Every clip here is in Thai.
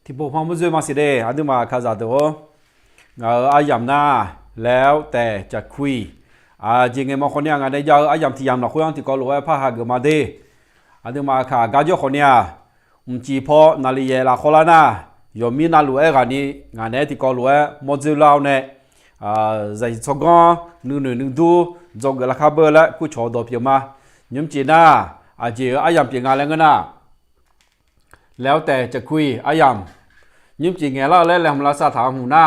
ที่พวกพ่อมุ่งมาสิเดอดูมาข้าจะตัวอายามหน้าแล้วแต่จะคุยจริงไงมาคนเนี้ยงานได้ยาวอายามที่ยามหนักคุยที่ก็รู้ว่าพาหากมาเดอดูมาค่ะกาจคนเนี้ยจีพอนาลีเยลาโคลาน่ายอมมีนาลูเอกันนี้งานนี้ที่ก็รู้ว่าโมจิลาวเนี่ยใจสกอนนึ่งดูจงกระคาเบอร์และกูชอดเพียงมายุ่งจีน่าจีอายามเพียงงานแล้วกันนะแล้วแต่จะคุยอายามยุ่งจีเงี้ยแล้วแล้วมาลาสาถามหูหน้า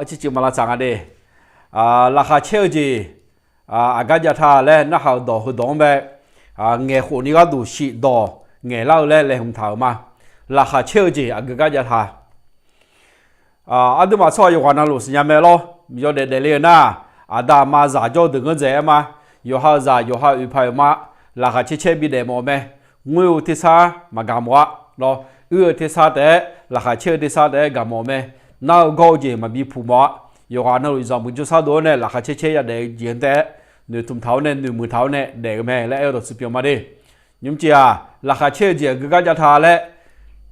จิมาลาสังอะไรราคาเชื่อจีอากาศจะท่าและนักข่าวดอกคือดองแบบเงี้ยคนนี้ก็ดูชีดอเงี้ยแล้วแล้วหุ่นเท้ามาราคาเชื่อจีอากาศจะท่าดูมาช่วยอยู่กันนะลูกสิยามเมล่มีอยู่เด็ดเลยนะดามาจ่าจอดึงเงินเจมาอยู่หาจ่าอยู่หาอุปยมาราคาเชื่อบีเดโมเมงูที่ซามากามวะเนาะที่ซาแต่ราคาเชื่อที่ซาแต่กามเมน่าก็จีมาบีผู้มาอยู่กันนะลูกจอมจุดซาโดนเนี่ยราคาเชื่อเด็กเจียนแต่หนึ่งทุ่มเท้าเนี่ยหนึ่งมือเท้าเนี่ยเด็กแม่และเออรถสุพิมาดิยุ่งจีราคาเชื่อจีก็จะท่าและ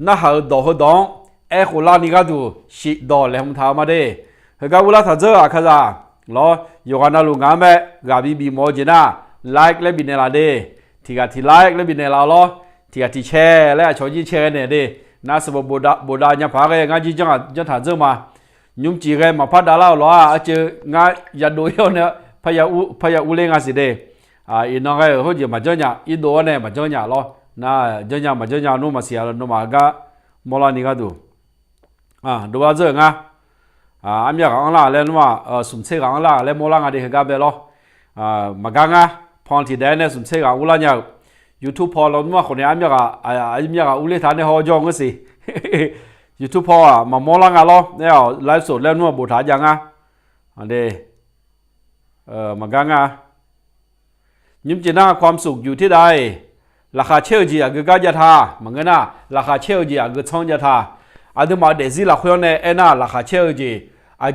น่าหาดอกดองคนละนี่ก็ดูชีดอเลยหุ่นเท้ามาดิเฮก็เวลาถ้าเจอข้าจะล้ออยู่กันนะลูกงานแม่กาบีโมจีน่าไลค์และบินเนลาดิที่กาที่ไลค์และบินเนลาล้อที่กาที่แชร์และชอบจีแชร์เนี่ยดิน่าสบบูดาเนี่ยพากันงานจีจังจะถ้าเจอมายุ่งจีกันมาพัดดาราล้อเจองานยัดดูเยอะเนี่ยพยาอุเลงาสิเดอีน้องก็เขาจะมาเจอเนี่ยอีโดเนี่ยมาเจอเนี่ยล้อน่าเจอเนี่ยมาเจอเนี่ยนู้มาเสียแล้วนู้มาก็มอลานี่ก็ดูดูว่าเจอไงอันนี้ก็อังลาเล่นว่าสมเสกอังลาเล่นมอลางอะไรก็แบบล้อมากังพอนที่เดนเนี่ยสมเสกอุลาเนี่ยยูทูบพอเราเมื่อคนนี้อันนี้ก็อุเลธานเนี่ยเขาจองก็สิยูทูบพอมามอลางล้อเนี่ยไลฟ์สดเล่นว่าบุตรยังอันเดมากังยิ้มจีน่าความสุขอยู่ที่ใดราคาเชี่ยวจีก็กจะท่ามันก็น่าราคาเชี่ยวจีก็ช่องจะท่าดูมาเดซิลาคุยเนี่ยเอ็น่าราคาเชื่อจีอา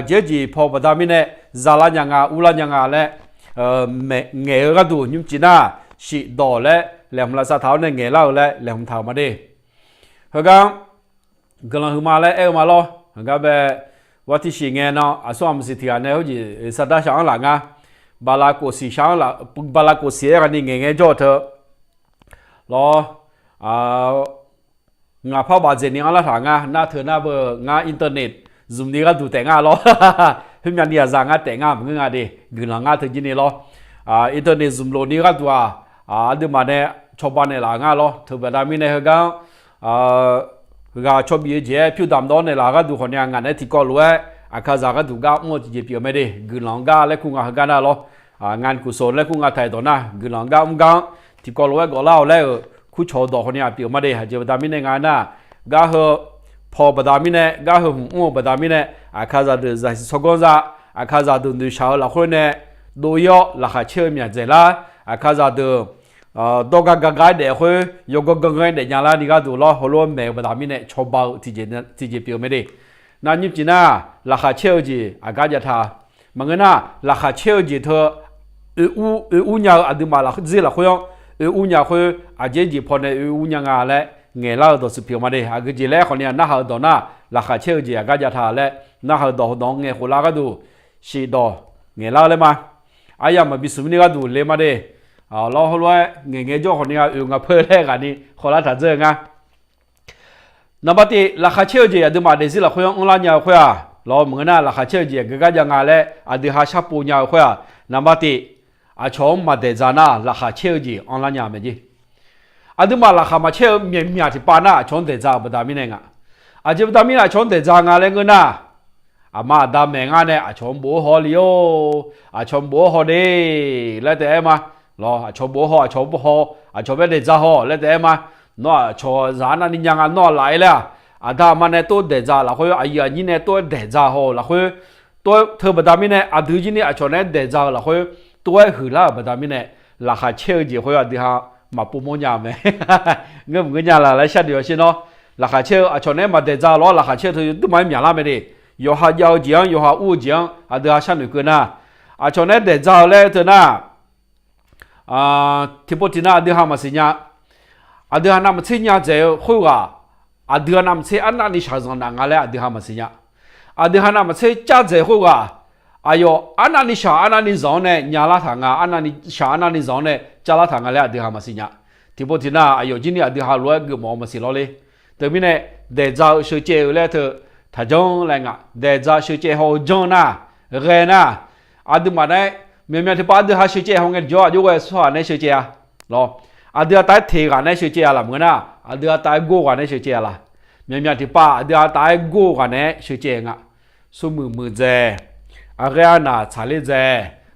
เจจีพอประดามิเนี่ยซาลายังอุลายังและเงยก็ดูยุ่งจีน่าชีดอและแหลมลาซาเท้าเนี่ยเงยเล่าและแหลมเท้ามาดิเฮกันกำลังมาและมาล้อเฮกันแบบว่าที่ชีเงยเนาะอาสวมสิทธิ์เนี่ยเขาจีสัตว์ช่างหลังบาลาโกสีช่างหลังบาลาโกสีกันนี่เงยจ่อเถอะล้องาพ่อบาดเจ็บนี่อะไรถางหน้าเธอหน้าเบอร์งาอินเทอร์เน็ตซูมนี่ก็ดูแต่งล้อพี่มันเนี่ยสั่งแต่งเหมือนกันดิเงินหลังเธอจีนี่ล้ออินเทอร์เน็ตซูมโลนี่ก็ตัวดูมาเนี่ยชาวบ้านเนี่ยหลังล้อเธอแบบนี้เนี่ยก็ชอบยี่เจ้ผิวดำดอนเนี่ยหลังก็ดูคนเนี่ยงานเนี่ยที่ก็รู้ว่าข้าจะก็ดูก็มั่วจีเปียไม่ได้เงินหลังก็เล็กคุ้งกันล้องานกุศลเล็กคุ้งไทยตัวน่ะเงินหลังก็ที่ก็รู้ว่าก็เล่าแล้วคู่ชอดอกคนนี้เปียมาได้หายเจ็บดามินในงานน่ะก็เหอพอบดามินเนี่ยก็เหอหัวบดามินเนี่ยข้าจะดูใจสกุลจ้าข้าจะดูชาวละคนเนี่ยดูยอละข้าเชื่อมีอะไรล่ะข้าจะดูตัวกังๆเดี๋ยวคุยยกกังๆเดี๋ยวยังละนี่ก็ดูล้อหัวล้วนแมวบดามินเนี่ยชอบเบาที่เจ็บเปียไม่ได้นั่นยิ่งจีน่าละข้าเชื่อจีก็จะท่ามันก็น่ะละข้าเชื่อจีเธออู้เนี่ยดูมาละจีละคุยอุญญาคุยอาเจจีพอในอุญญางาและเงยเล่าตัวสุพิวมาได้อากจีเล่คนนี้น่าหาดอน่าราคาเชื่อจีก็จะท่าและน่าหาดอดองเงยหัวลาก็ดูชีดอเงยเล่าเลยมาอายามาบิสุนี่ก็ดูเลยมาได้เราเขาว่าเงยจ่อคนนี้งาเพื่อแรกอันนี้คนละถัดเจองานับตีราคาเชื่อจีดูมาเดซิละคุยองลานยาคุยเราเหมือนน่ะราคาเชื่อจีก็จะงาและอดีหาชาปูยาคุยนับตีชมมาเดจานาราคาเชื่อจีออนไลน์ยามจีดูมาราคามาเชื่อมีที่ปานาชนเดจาบดามิเนงจีบดามินาชนเดจางาเลงนะมาดามเมงเนี่ยชมบัวฮอลิโอชมบัวฮอดีแล้วแต่มาลอชมบัวฮอชมบัวฮอชมเดจาฮอแล้วแต่มาเนาะชอจานานิยังเนาะไหลแล้วดามันเนี่ยตัวเดจาละคุยอายุนี่เนี่ยตัวเดจาฮอละคุยตัวเธอบดามิเนี่ยดูจีเนี่ยชนเนี่ยเดจาละคุยตัวหือละบดามิเนี่ยราคาเชื่อจีคุยดีฮะมาปูมยามไหมเงินยาละแล้วชัดเดียวใช่เนาะราคาเชื่อชนเนี่ยมาเดจาล้อราคาเชื่อเธอดูไม่มีอะไรไม่ได้อยู่หายาวจียงอยู่หาอู้จียงดีฮะชันหนึ่งกันนะชนเนี่ยเดจาแล้วเธอน่ะที่พูดที่น่ะดีฮะมาสิญญาดีฮะน่ะมาสิญญาเจ้าคุยว่า阿德那么车安那你小上那俺嘞阿德哈么事呀？阿德哈那么车加在后啊，哎呦，安那你小安那你上呢？伢拉堂啊，安那你小安那你上呢？加拉堂俺嘞阿德哈么事呀？提不提那？哎呦，今年阿德哈罗个毛么事了嘞？对面呢，在早手机来头，他讲来个，在早手机好讲呐，热呐，阿德嘛呢？明明ที่ป้าเดือหาเชื่อของเงินจ่ออยู่ไว้สอนในเชื่อหรออาเดือตายเทกันในเชื่อละเหมือนน่ะอาเดือตายกูกันในเชื่อละ明明ที่ป้าเดือตายกูกันในเชื่องอ่ะสมือเจอาเรียน่ะชาลีเจ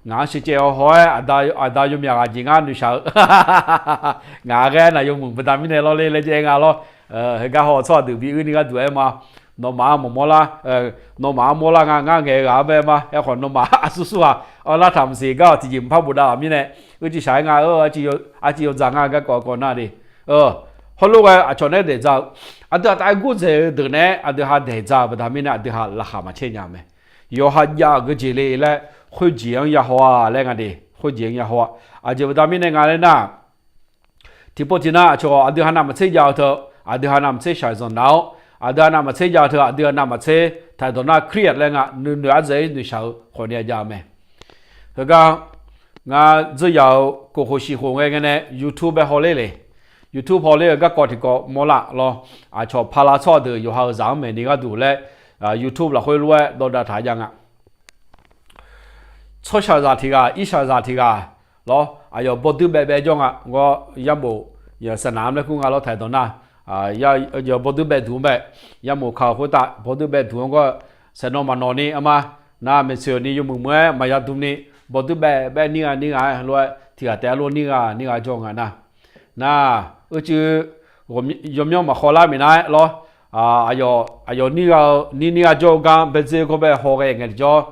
งาเชื่อหอยอาดาอยู่มีอะไรจริงอ่ะดูเช้างาเรียน่ะอยู่มึงประดามิเนี่ยเราเลยเจงอ่ะเราเฮก็หัวชอดูบีอื่นนี่ก็ดูเอ็มน้องหมาหมอละน้องหมาหมอละงาเงี้ยกับแบบมาไอ้คนน้องหมาสู้ๆอ่ะเอาละทำสิก็ที่ยิ้มพระบุตรมีเนี่ยที่ใช้งานอาจีจังงานก็ก่อนหน้าดิพอลูกอ่ะชนเนี่ยเดี๋ยวจะอันเดียวแต่กูจะเดินเนี่ยอันเดียวหาเดี๋ยวจะประดามีเนี่ยอันเดียวหาราคามาเช่นยังไหมยอหายาก็เจริญเลยคุยเจียงยาหัวอะไรกันดิคุยเจียงยาหัวอาจจะประดามีเนี่ยงานเลยนะที่พอที่น่าชัวอันเดียวหานามาเช่นยาวเถอะอันเดียวหานามาเช่นชายส่วนดาวอาเดือนน้ำมาเสียยาเถอะอาเดือนน้ำมาเสียถ้าตอนนั้นเครียดเลยงะเนื้อใจเนื้อเช้าคนเนี้ยยาไหมแล้วก็งาจะยาวก็ขอสิของเงี้ยเนี่ย YouTube ไปฮอลเลย YouTube ฮอลเลยก็กดที่ก็มอละรออาชอบพาราชอเดืออยู่หาสามเมนี่ก็ดูเลย YouTube เราค่อยรู้ว่าโดนด่าถ่ายยังอ่ะชั่วชาติที่ก็อีชาติที่ก็รออายุบดูแบบจังอ่ะก็ยังบ่ยังสนามเลยคุณก็เราถ่ายตอนนั้น要不都白土呗，要么靠回答，不都白土个，是那么闹呢，嘛，那没事你有么么，嘛要土呢，不都白你啊，来，提下带路你啊种啊那就我们有没有嘛好啦没来咯，你啊种干，别这个别好个人叫，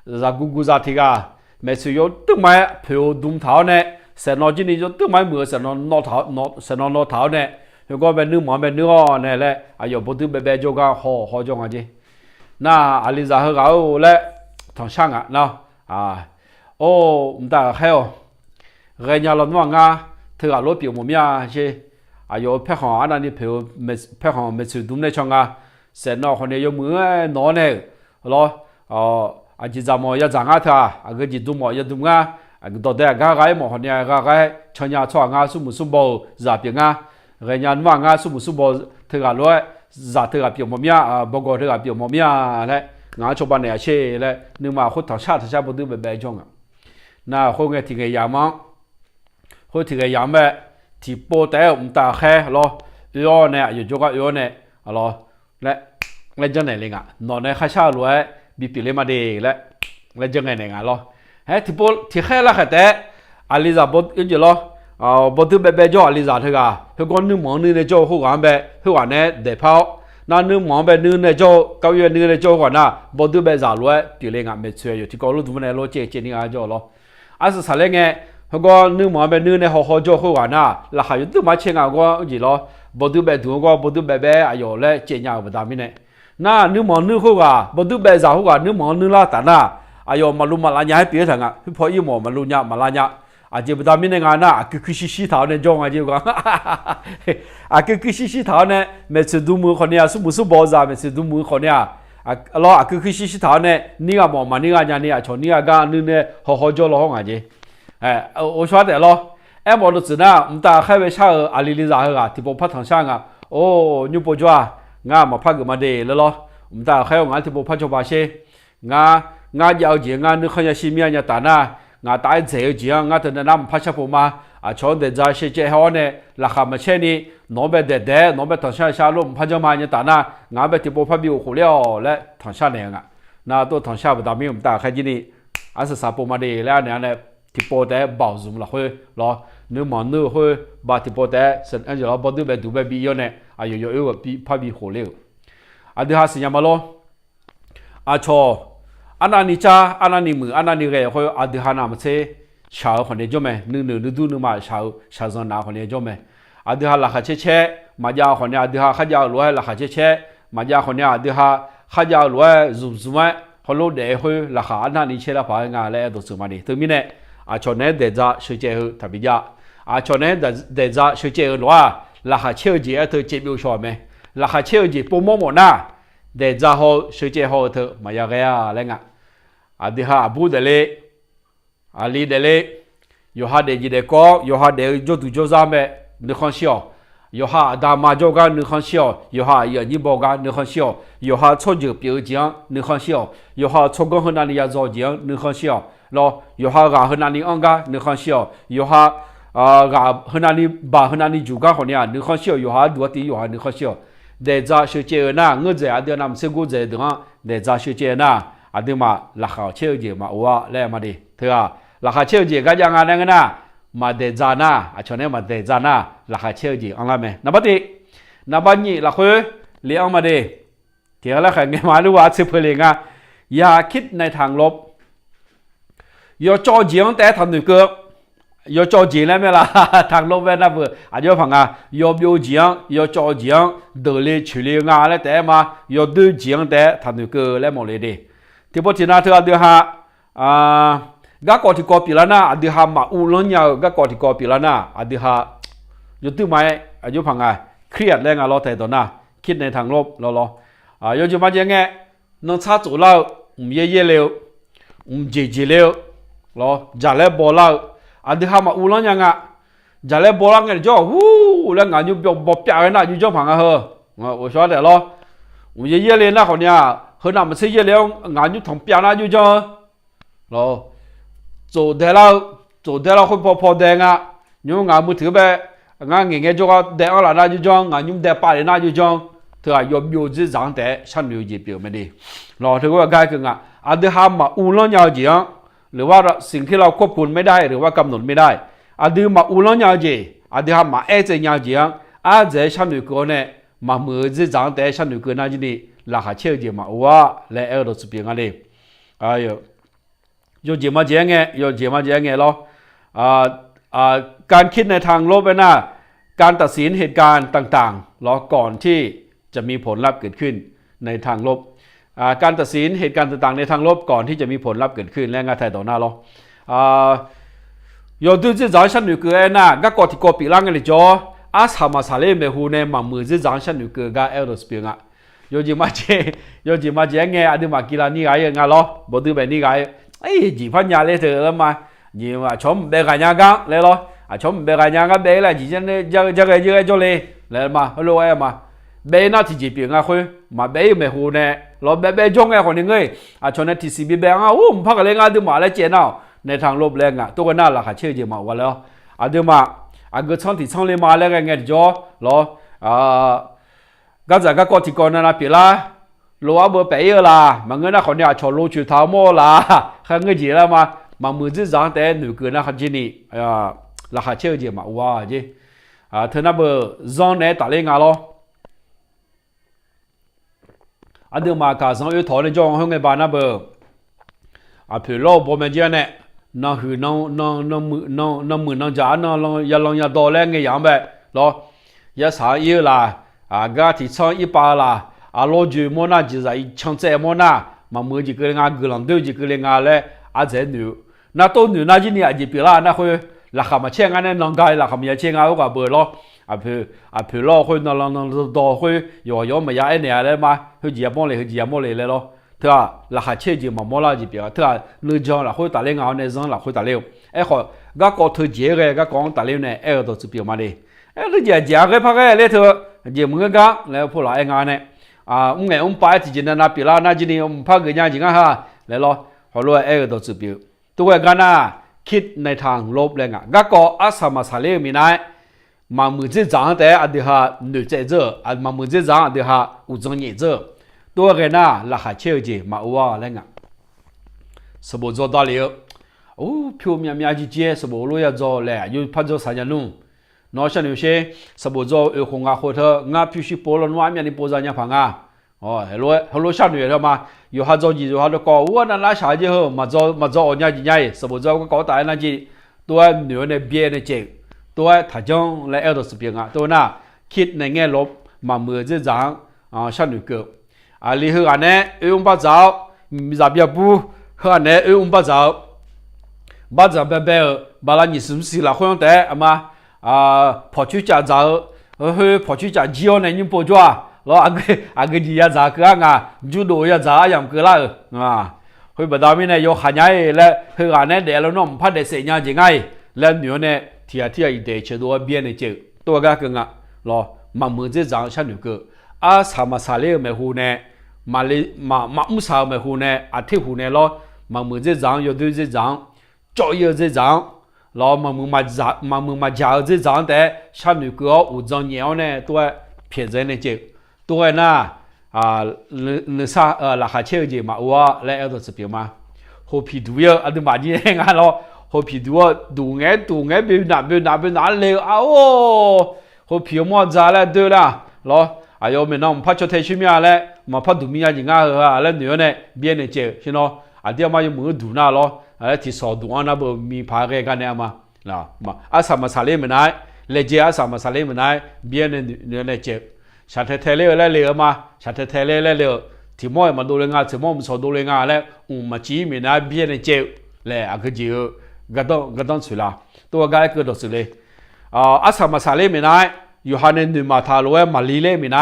在姑在提个，没事有都买票动头呢，是那今年就都买么，是那闹头呢。如果เป็นเนื้อหมอนเป็นเนื้อเนี่ยแหละอายุพอถึงแบบโจก็ห่อจงอ่ะจีน่าอาลิซาเขาและทางช่างอ่ะเนาะโอ้ไม่ได้แค่เรียนยาลอนว่างาเธอรถเปียวหมดมั้ยใช่อายุเพื่อของอันนี้เพื่อของไม่สุดดุมในช่องอ่ะเสร็จนอกคนนี้ยกมือนอนเนี่ยรออาจิจามอยาจางอ่ะเธอก็จิดุมอยาดุมอ่ะตัวเด็กก็ไงหมอคนนี้ก็ไงชันยาช่างอ่ะสุ่มโบจับยังอ่ะเรียนยันว่างาสุ่มบเธอก็รู้จัดเธอก็เปียวมมีบอกเธอก็เปียวมมีเลยงานชาวบ้านเนี่ยเช่เลยนึกมาคนต่างชาติบ่ดูแบบจงอ่ะน่าคนเงี้ยที่เงี้ยยามคนที่เงี้ยยามแบบที่โปรแต่ไม่ตาแค่รอย้อนเนี่ยอยู่จงก็ย้อนเนี่ยรอและจังไหนเลยอ่ะนอนในข้าชารู้บีปีเลยมาดีและจังไหนเนี่ยรอเฮ้ที่โปรที่แค่ละแค่แต่อลิซาบดยังอยู่รอบดูแบบจ่ออลิซาเถอะก็เฮก็นึกมองนึกในจ่อหัวกันแบบหัวเนี่ยเดี๋ยวพอนั่นนึกมองแบบนึกในจ่อเก้าอี้นึกในจ่อก่อนนะบดูแบบจ่ารู้ปีเลยงานไม่ช่วยอยู่ที่ก็รู้ดูมันรู้เจนี่งานจ่อหรออันสุดท้ายไงเฮก็นึกมองแบบนึกในหัวจ่อหัวกันนะแล้วหายตัวมาเชื่อก็จีหรอบดูแบบดูก็บดูแบบอายุเลยเจนี่ก็ไม่ได้ไม่เนี่ยน่านึกมองนึกหัวบดูแบบจ่าหัวนึกมองนึกละแต่น่ะอายุมาลุ้มมาลาญาให้เปลี่ยนทางอ่ะพอยี่หมอมาลุ้นยามาลาญาอาจจะไม่ได้มีในงานนะคือชิเท้าเนี่ยจงอาจจะก็คือชิเท้าเนี่ยไม่ใช่ดูมือคนเนี้ยสมมุติบอซ่าไม่ใช่ดูมือคนเนี้ยแล้วคือชิเท้าเนี่ยนี่ก็มองมานี่ก็ยังนี่ชนนี่ก็นึกเนี่ยห่อจ่อหลงอาจจะโอ้ชอบแต่ละบอกดูสินะไม่ได้แค่ไปเช่าอาลีลิซาเหรอที่ผมพัฒนาช่างอ่ะโอ้ยูปจ้างานมาพักกันมาเดย์แล้วไม่ได้แค่งานที่ผมพัฒนาเช่งานยาวจีงานนึกขยันชิมีอันยาตานะงาตายเสียจีงาตอนนั้นพัชผมมาชนเดจาเชเจฮอนเนี่ยราคาไม่ใช่นี่น้องเบเดน้องเบทางชาลมพัชมาเนี่ยตานะงาเบที่ผมพับบิวหัวเลี้ยวและทางชาเนี่ยงะน่าตัวทางชาบุตรมีผมตาแค่ที่นี่อาศัยสาปมาดีแล้วเนี่ยที่โปแต่บ่าวซุ่มละเฮ้ยรอเนื้อมันเนื้อเฮ้ยบาที่โปแต่เสร็จอันเดียวบดูแบบดูแบบบีเนี่ยอายุเยอะบีพับบิวหัวเลี้ยวอันเดียวหาสิ่งยังมาล้อชออันนั้นนี่จ้าอันนั้นนี่มืออันนั้นนี่เรื่องเขาอันเดียวหาน้ำเช่ชาวคนนี้จอมไหมนึกดูนึกมาชาวส่วนน้าคนนี้จอมไหมอันเดียวหาราคาเช่มาจากคนนี้อันเดียวหาข้าวยาวรวยราคาเช่มาจากคนนี้อันเดียวหาข้าวยาวรวยซุ่มเขาโลดเดี๋ยวเขาราคาอันนั้นนี่เช่ละพายงานแล้วตัวสุดมาดีถึงมีเนี่ยชนนี้เดี๋ยวจะช่วยเจ้าทับบิยาชนนี้เดี๋ยวจะช่วยเจ้าหรือว่าราคาเชื่อจีตัวเจ็บอยู่ชอบไหม ราคาเชื่อจีปุ่มหมดหน้าเดจ้าเขาเชื่อเจ้าเถอะมาอย่างเงี้ยอะไรเงี้ยดีฮะบูเดเลอาลีเดเลยูฮาเดจีเดก็ยูฮาเดจดูจซามเบนึกขันเชียวยูฮาดามาโจกันนึกขันเชียวยูฮาอย่างนี้บอกกันนึกขันเชียวยูฮาชดจืดเปียจีนึกขันเชียวยูฮาชดกันขนาดนี้ยาจอจีนึกขันเชียวแล้วยูฮากาขนาดนี้อังกานึกขันเชียวยูฮากาขนาดนี้บาขนาดนี้จูกันคนเนี้ยนึกขันเชียวยูฮาดูตียูฮานึกขันเชียวเดจ้าเชื่อเจ้าหน้าเงินเจ้าเดี๋ยวนำเสกุเจ้าดึงเดจ้าเชื่อเจ้าหน้าอันนี้มาราคาเชื่อเจ้ามาว่าแล้วมาดิเถอะราคาเชื่อเจ้าก็ยังไงนั่นนะมาเดจ้าหน้าชนนี้มาเดจ้าหน้าราคาเชื่อเจ้าอันละไหมนับปฏินับบันนี้ราคาเลี้ยงมาดิเที่ยวแล้วแข่งกันมาดูว่าสิบเพลงอ่ะอย่าคิดในทางลบอย่าจ่อเจียงแต่ทำหนึ่งเกือบ要着急了没啦？ทางลบเว้นนะเพื่ออาจจะฟังอ่ะ要表情要着急得力处理งานแล้วแต่มา要对เจียงแต่ทำหนึ่งเกือบแล้วหมดเลยดิที่พอที่นั่นเธอเดี๋ยวฮะก็กอดที่กอปีละนะเดี๋ยวฮะมาอุ่นล้นยาวก็กอดที่กอปีละนะเดี๋ยวฮะอยู่ที่ไหนอาจจะฟังอ่ะเครียดแล้วงานเราแต่ตอนน่ะคิดในทางลบเรา要就มาเจงไงน้องชาจุเราเย่เร็วเจเร็วเราจะเล่บอลเราเดี๋ยวมาอุ่นแล้วยังอ่ะจะเล่นบอลกันจ้าวู้แล้วงานอยู่แบบเปียกนะอยู่จ้าผังอ่ะเหรอ我晓得咯我爷爷嘞那好呢和那么些爷了งานอยู่同เปียกนะอยู่จ้า咯做得了会พอแดงอ่ะอยู่งานมือถือแบบงานเงี้ยจ้าแดงอะไรนะอยู่จ้างานอยู่แดงป่าเลยนะอยู่จ้าเธออยู่ที่จังแต่ฉันอยู่จีบอยู่ไม่ดีเราถือว่าง่ายขึ้นอ่ะเดี๋ยวมาอุ่นแล้วยังจีหรือว่าสิ่งที่เราควบคุมไม่ได้หรือว่ากำหนดไม่ได้เดี๋ยวมาอุ่นแล้วยังจีเดี๋ยวมาเจยังจีเจฉันอยู่ก่อนเนี่ยมามือที่จังแต่ฉันอยู่ก่อนนั่นจีนี่ราคาเชื่อจีมาว่าแล้วเราจะเปลี่ยนอะไรอยู่จีมาเจงไงเราการคิดในทางลบไปนะการตัดสินเหตุการณ์ต่างๆรอก่อนที่จะมีผลลัพธ์เกิดขึ้นในทางลบการตัดสินเหตุการณ์ต่างๆในทางลบก่อนที่จะมีผลลัพธ์เกิดขึ้นและงานไทยต่อหน้าเรา有对这张像女哥那个个体个比啷个的叫他妈啥嘞没胡呢嘛มือ这张像女哥个เอลส์เปียง有几嘛ไงเดี๋ยวมากีฬานี่ไงงานเราบอกดูแบบนี้ไงจีพันยาเลยเถอะแล้วมาจีมาชมเบกายากันเลยเหรอชมเบกายากันเบกเลยจีจันเนี่ยจะเยอะๆเลยเลยมาฮัลโหลมาเบน่าที่จีเปียงคุยมาเบย์ไม่หูเนี่ยเราเบย์จงคนนึงชนในทีซีบีเบงผมพักอะไรเดี๋ยวมาแล้วเจนในทางลบแรงตัวกันน่าราคาเชื่อจีมาว่าแล้วเดี๋ยวมาก็ช่างที่ช่างเลยมาแล้วไงจ่อหรอก็จะก็ที่ก่อนนั้นเปล่ารู้ว่าเบอร์เปย์ละมันเงินคนเนี่ยชอลูชูท้าโมละข้างเงินจีแล้วมามือจีจังแต่หนูเกินนะคันจีนี่ราคาเชื่อจีมาว่าจีเธอน่าเบอร์จังเนี่ยตัดเลยงานเราเดี๋ยวมาการสังเกตถอนในจองห้องในบ้านนะเบอร์เผื่อเราบ่แม่นเจ้าเนี่ยน้องคือน้องมือน้องจ๋าน้องอย่าโดนแรงไงอย่างแบบเราอย่าสายเยอะละก็ที่ช่างอีปาละเราจูโมน่าจีจะช่างเจ้าโมน่ามามือจีก็เลยงานกุหลาบเดียวจีก็เลยงานเลยเจ้าหนูน่าตัวหนูน่าจีเนี่ยจีเปล่าน่าคุยราคามาเชื่องานเนี่ยน้องกายราคามาเชื่องานก็เบอร์เราเผื่อเราคุยน้องต่อคุย有没有一年เลยมาเขาจีบมอเลยเลยเราเถอะราคาเชื่อจีมาโมล่าจีเปียเถอะนึกจังละคุยตาเลี้ยงเอาเนี่ยจังละคุยตาเลี้ยงขอก็เธอเจ๋อก็กองตาเลี้ยงเนี่ยตัวจีเปียมาเลยเธอเจ๋อก็พักเลยเถอะจีมึงก็แล้วพวกเรางานเนี่ยไงไปที่จีน่าเปียละน่าจีนี่พักกันยังจริงฮะแล้วเราพอรู้ตัวจีเปียตัวกันน่ะคิดในทางลบเลยก็สามารถสาเลมีนายมามือจีจังแต่เดี๋ยวหนูเจ้ามามือจีจังเดี๋ยวอุจจาระเจ้าตัวกันน่ะราคาเชื่อจีมาว่าอะไรเงี้ยสมบูรณ์จอดได้เลยพิวมีจีเจสมบูรณ์รู้ยาจอเลยอยู่พันจอสัญญาณน้องฉันอยู่เช่สมบูรณ์จอคงโคตรงาพิวชิโปลนว่ามีอันนี้โพสต์ยังพังฮัลโหลฉันอยู่แล้วมาอยู่หาจอจีอยู่หาตัวก็ว่านั่นละชายเจ้ามาจอเนี่ยจีใหญ่สมบูรณ์จอก็ก่อตายนั่นจีตัวเหนือในเบียร์ในเจ๊ตัวถ้าจังและตัวสเปียงตัวน่ะคิดในแง่ลบมามือจะจังฉันอยู่เกือบลีฮืออันนี้อุ้มป้าเจ้ามีจับยาปูฮืออันนี้อุ้มป้าเจ้าป้าเจ้าแบบบาลานิสมศิลาคนแต่มาพอชุจ่าเจ้าพอชุจ่าจีโอเนี่ยยิ่งปวดจ้า lo ag ji ya za ka nga judo ya za yam ka la hoi ba da mi ne yo kha nya le he ga ne de lo no phat de se nya ji ngai le nyo ne tia de che do bien ne che to ga ka nga lo ma mu je zang sha nu ke a sa ma sa le me hu ne ma le ma mu sa me hu ne a thi hu ne lo ma mu je zang yo de je zang cho yo je zang lo ma mu ja je zang de sha nu ke u zang niao ne to phe je ne che to na le sa la kha che je ma wa le e do se pi ma ho pi du yo a de ma ji nga lo ho pi du nge bi na le a o ho pi mo za le de la lo ayo me na pa cho te chi mia le ma pa du mi ya ji nga ha le nyo ne bien ne che shi no a dia ma yo mu du na lo a ti so du na bo mi pa ge ga ne ma la ma a sa ma sa le me na le je a sa ma sa le me na bien ne che sa te le ma sa te le ti mo ma do le nga ti mo so do le nga le ma chi me na bien ne che le a ge ji ga don su la to ga ke do su le a sa ma sa le me na yo ha ne ni ma tha lo ma li le me na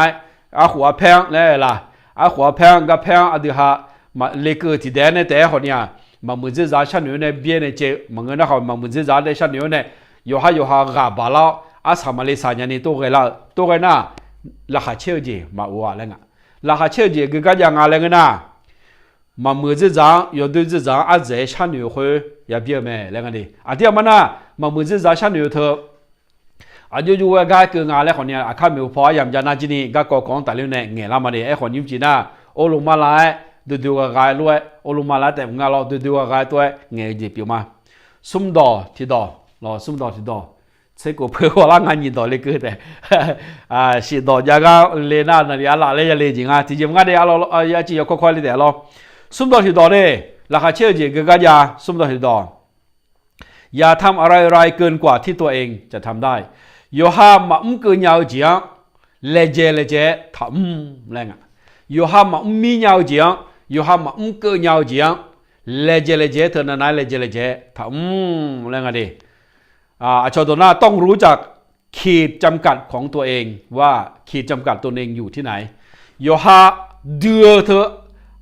a hua phang le la a hua phang ga phang a di ha ma le ke ti de ne te ho nia ma mu je za sha ne ne bien ne che ma nge na ha ma mu je za de sha ne yo ha ga ba la a sa ma le sa nya ni to ge na la kha che je ma wa le nga la kha che je ge ga ja nga le nga na ma mu je za yo de je za a ze sha ne hu ya bie me le nga ni a dia ma na ma mu je za sha ne tho a ju ga ke nga le khon ya a kha me pho yam ja na ji ni ga ko kong ta le ne nge la ma ni e khon yim ji na o lu ma la du ga lo o lu ma la te nga lo du ga to nge ji pi ma sum do ti do lo sum do ti do se ko phe ko la nga ni do le ke te si do ja ga le na na ya la le ya le ji nga ti ji nga de ya lo ya ji yo ko le de lo sum do ti do le la kha che ji ga ya sum do ti doอย่าทำอะไรเกินกว่าที่ตัวเองจะทำได้โยฮามาเกินยาวเจียงเลเจทำแรงอ่ะโยฮามามียาวเจียงโยฮามาเกินยาวเจียงเลเจเธอหน้าเลเจทำแรงอ่ะดิอาชตัวหน้าต้องรู้จักขีดจำกัดของตัวเองว่าขีดจำกัดตัวเองอยู่ที่ไหนโยฮาเดือเธอ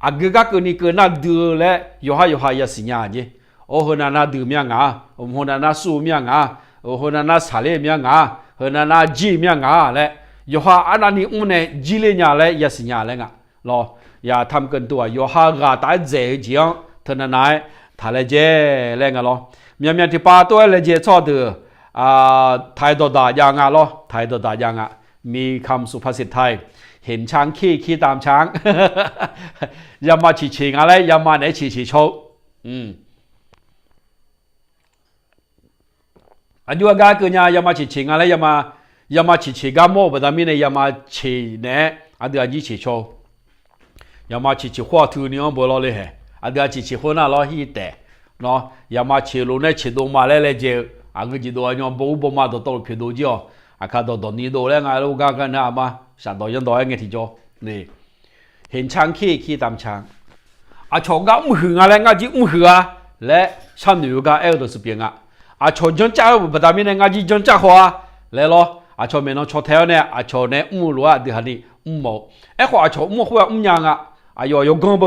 อักกะเกินนี่เกินหน้าเดือและโยฮาอย่าสิญญาจีโอ้โหนาดื่มยังงาโอ้โหนาสู้ยังงาโอ้โหนาสาเลยังงาโอ้โหนาจีมยังงาและโยฮาอันนี้เนี่ยจีเลญาและยาสิญญาและงะรออย่าทำเกินตัวโยฮากาตายเจจียงเท่านั้นทะเลเจและงะรอเมียที่ป้าตัวเลเจชอบเดือไทยตัวดายังงะรอไทยตัวดายังงะมีคำสุภาษิตไทยเห็นช้างขี้ตามช้างอย่ามาฉีงอะไรอย่ามาไหนฉีโชอันยูกาเกินยามาฉีงอะไรยามาฉีกาโมบดามิเนยามาฉีเนอันเดียจีฉีโชยามาฉีหัวทูนี่อันบอลเลยเหรออันเดียฉีหัวน่าล้อฮีแต่เนาะยามาฉีลูเนฉีดงมาเลยเจออันก็จีตัวยังบูมาตัวโตผิดดูจ้ออาคาตัวนี้ตัวแล้วไงลูกกันนะมาสัตว์ตัวยังตัวยังไงที่จ้อนี่เห็นช้างขี้ตามช้างอาชงก็หืออะไรงั้นจีหือและฉันอยู่ก็ตัวสุเปียงชนจนจ้าบดามินงาจีจนจ้าหัวเลยล้อชนเมนชนเทวเนี่ยชนเนี่ยรัวเดือดนี่หมอขวชนหัวยังยกงเบ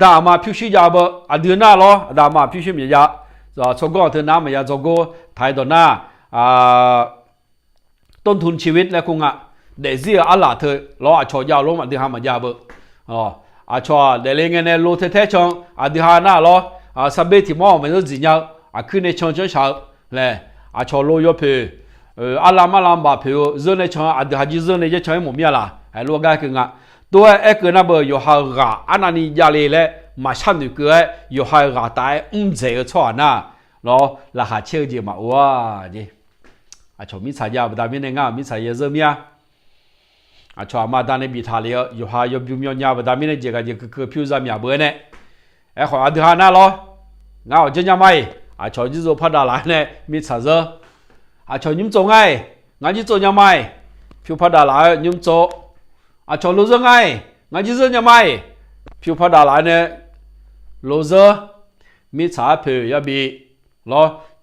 ดามาพิชิยาเดือนหน้าล้อดามาพิชิมียาชนก็เธอน้ำมียาชนก็ไทยตัวหน้าต้นทุนชีวิตแล้วคงเดซี่อัลลาเธอล้อชนยาวลงเดือนห้ามายาชนเดลิงเนี่ยโลเทชงเดือนหน้าล้อสับเบติมอมันจะจีนยาขึ้นในช่องเช้าเลยชอบโลยเพออาลามาลามบาเพอเรื่องในช่องเดี๋ยวหาจีเรื่องในช่องหมุนมีอะไรไอ้ลูกก็คือตัวเกินน่ะเบอร์อยู่หากาอันนั้นยาเลยแหละมาชั้นอยู่ก็อยู่หากาตายเจ๋อชอบนะแล้วราคาเชื่อจีมาว่าจีชอบมิสายาบดามินเองมิสายาเรื่องมีชอบมาตอนนี้บิทาลีอยู่หายบิวมียาบดามินเจก็จะคือผิวจำยาเบอร์เนี่ยไอ้ขอเดี๋ยวหาหน้าล้อเจะยังไม่ชอบที่做พัดอะไรเนี่ยมี啥子ชอบยิ้มโจไงงานที่โจยังไม่ผิวพัดอะไรยิ้มโจชอบรู้เรื่องไงงานที่เรื่องยังไม่ผิวพัดอะไรเนี่ยรู้เรื่องมี啥ผิวยาบีล้อ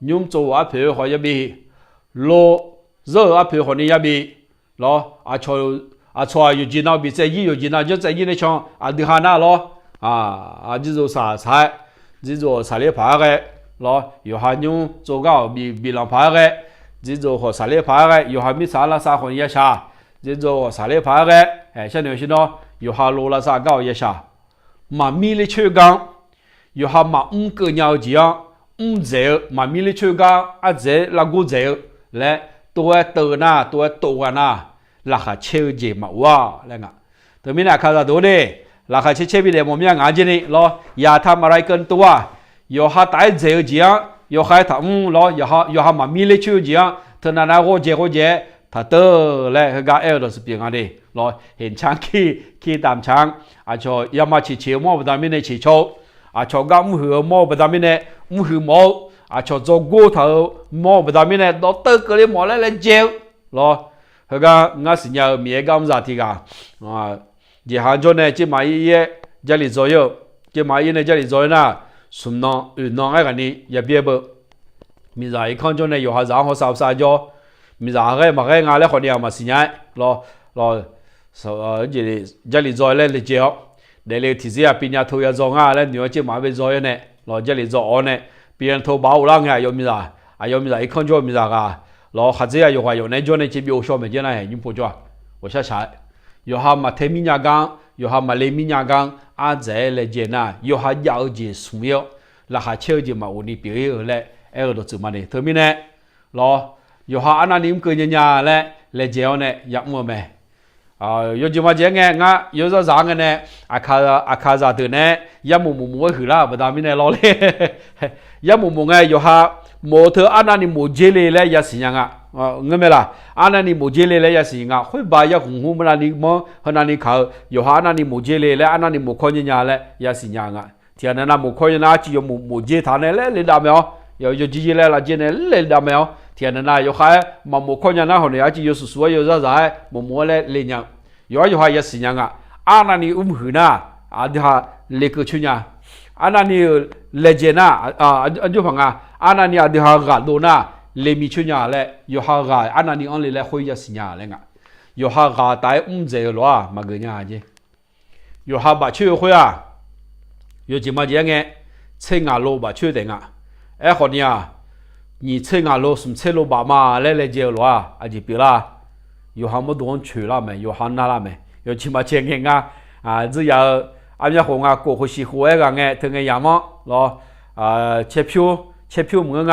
ยิ้มโจว่าผิวหอยาบีรู้เรื่องว่าผิวหอยยาบีล้อชอบ cho yu ji nào bị sai yu ji nào just sai này chong đi hà na lo chỉ rồi sai chỉ rồi sai lệ phá cái lo yu hà nhung做高bị làm phá cái chỉ rồi họ sai lệ phá cái yu hà mi sa la sa hồn ya sa chỉ rồi sai lệ phá cái xem điều gì đó yu hà lô la sa cao ya sa mà mi lệ chơi gang yu hà mà cơ nhau gì dễ mà mi lệ chơi gang dễ là gu dễ lẽตัวตัวนะราคาเชื่อเจมาว่าแล้วไงตัวมีนาคาราตัวนี้ราคาเชื่อพี่เดมมีงานจีนี่รออย่าทำอะไรเกินตัวอย่าหาตายเจียวเจียอย่าหาทำรออย่าหามามีเลือดเชื่อเจียเท่านั้นนะโคเจถ้าเตอและก็เอลดสเปียงอันนี้รอเห็นช้างขี่ตามช้างชอยามาฉีเฉียวมอประดามินในฉีโชชอก้ามหัวมอประดามินในหัวมอชอโจกูเถอะมอประดามินในดอกเตอร์ก็เลยมอแล้วเจียวรอเฮก็งั้นสิญาเมียกำจัดที่กาจีฮันจนเนี่ยจีมาอีจะลิจอยจีมาอีเนี่ยจะลิจอยนะสุนทรน้องไอ้กันนี่อย่าเบี้ยบ่มีใจข้างจนเนี่ยอยู่หาจางหัวสาวสายจ่อมีใจอะไรมาอะไรงานแล้วคนเดียวมาสิญารอจีจะลิจอยแล้วลิเจียวเดี๋ยวที่เสียปีนี้ทัวร์จงอ่ะแล้วเนี่ยจีมาไปจอยเนี่ยรอจะลิจอยเนี่ยปีนี้ทัวร์บ้าหลังไงยอมมีใจข้างจนมีใจกัน老孩子呀，有话有那叫那这边我说没见那你不做，我下查，有哈嘛天米伢讲，有哈嘛雷米伢讲，在来见呐，有哈要见重要，那哈超见嘛我你表演来，都做嘛呢？特别呢，有哈那你们个人家来见呢，要么没？有就嘛这个有时啥个呢？卡啥的呢？要么去啦，不打米呢老嘞，要么有哈。摩托安那你摩羯嘞嘞也是样我没啦，安那你摩羯嘞嘞也是样会把要红红那你么和那你考有哈那你摩羯嘞嘞安那你摩看人家嘞也是样天那摩看人家只有摩羯他呢嘞你打没有有姐姐嘞啦姐呢嘞打没有天那有哈嘛摩看人家后呢只有叔叔有啥摩嘞嘞样有哈也是样安那你去那的哈那个去呀安那你来接那就放อันนั้นเนี่ยดีฮากาโดน่าเลมิชุนยาเล่ยฮากาอันนั้นนี่อันเล่คุยจะสิญญาเล่งยฮากาตายเจอหรอมาเกณฑ์อะไรยฮาบะช่วยคุยยจิมาเจงเงี้ยเชิงอาโลบะช่วยเด็งคนเนี่ยนี่เชิงอาโลสมเชโลบะมาเล่เจอหรอจิปีละยฮาไม่โดนช่วยละมั้ยยฮาน่าละมั้ยยจิมาเจงเงี้ย只要อันนี้ของกูคุยสิคุยกันเงี้ยถึงเงี้ยมั้งหรอเชฟพิวเช็คผิวมึง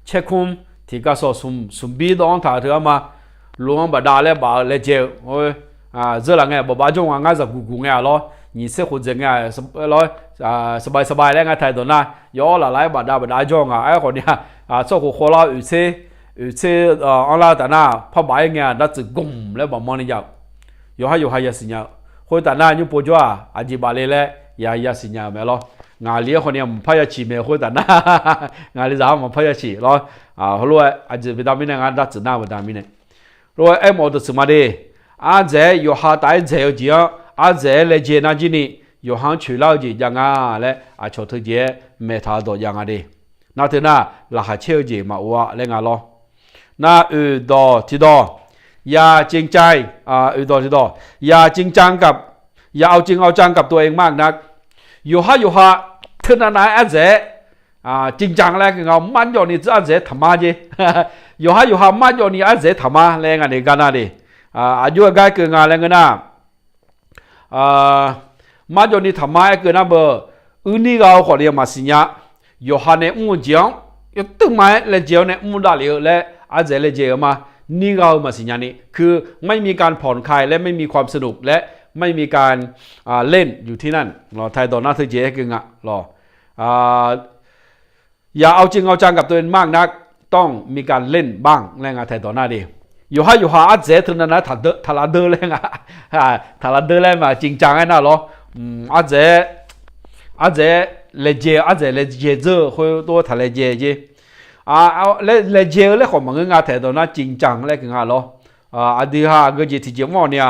เช็คคุมที่ก็สุ่มบีดองถ่ายเถอะมาลงบัดดาเลยบ่าเลยเจ้าโอ้ยเจอหลังไงบ่าจงงานจะกูไงล้อนี่เสียคนจะไงล้อสบายแล้วไงถ่ายตัวน่ะย้อนหลายบัดดาจงไอ้คนเนี้ยเจ้าคนเราอยู่เช่อันละแต่น่ะพอบ่ายไงน่าจะกุ่มแล้วบ่มองนี่ยาวอยู่ให้สิญญาคนแต่น่ะอยู่ปัจจุบันอาจีบาเลยแหละอย่าสิญญาไม่ล้องานเลี้ยคนเนี่ยมันพยาชีไม่ค่อยแต่น่างานเลี้ยสาวมันพยาชีแล้วเขารู้ว่าอาจจะวิตามินงานดัดหน้าวิตามินรู้ว่าหมดสมาดีเจ๊อยู่หาตายเจ๊จีเจ๊เลยเจน่าจีนี่อยู่หางช่วยเราจียังไงเลยชดเจ๊ไม่ท้าตัวยังไงดีนั่นถึงน่ะราคาเชี่ยวจีมาว่าเรื่องอะไรน่าดอที่ดอย่าจริงใจดอที่ดอย่าจริงจังกับอย่าเอาจริงเอาจังกับตัวเองมากนักอยู่ฮะถึงนั้นอาจจะจริงจังแล้วก็มันอยู่นี่อาจจะทำมาจีอยู่ฮะมันอยู่นี่อาจจะทำมาแรงอะไรกันนะดิอายุใกล้เกินงานแล้วกันนะมันอยู่นี่ทำมาเกินนะเบอร์นี่ก็ขอเรียกมาสิญญาอยู่ฮะเนี่ยมุ่งเจียงอยู่ตึ้งมาเลยเจียงเนี่ยมุ่งได้เลยและอาจจะเลยเจียงมานี่ก็มาสิญญานี่คือไม่มีการผ่อนคลายและไม่มีความสนุกและไม่มีการเล่นอยู่ที่นั่นรอไทยตอนน่าเธอเจ๊กึ่งรออย่าเอาจริงเอาจังกับตัวเองมากนักต้องมีการเล่นบ้างแรงงานไทยตอนหน้าดีอยู่ฮะอาเจ๊ถึงนั้นนะทาราเดอร์แรงทาราเดอร์แรงมาจริงจังไอ้น่ะหรออาเจ๊เลเจเลเจเจอคุยตัวทาเลเจเอาเลเจเลยของมันงานไทยตอนนั้นจริงจังแรงงานหรอดีฮะก็จะที่เจ้าหม้อเนี่ย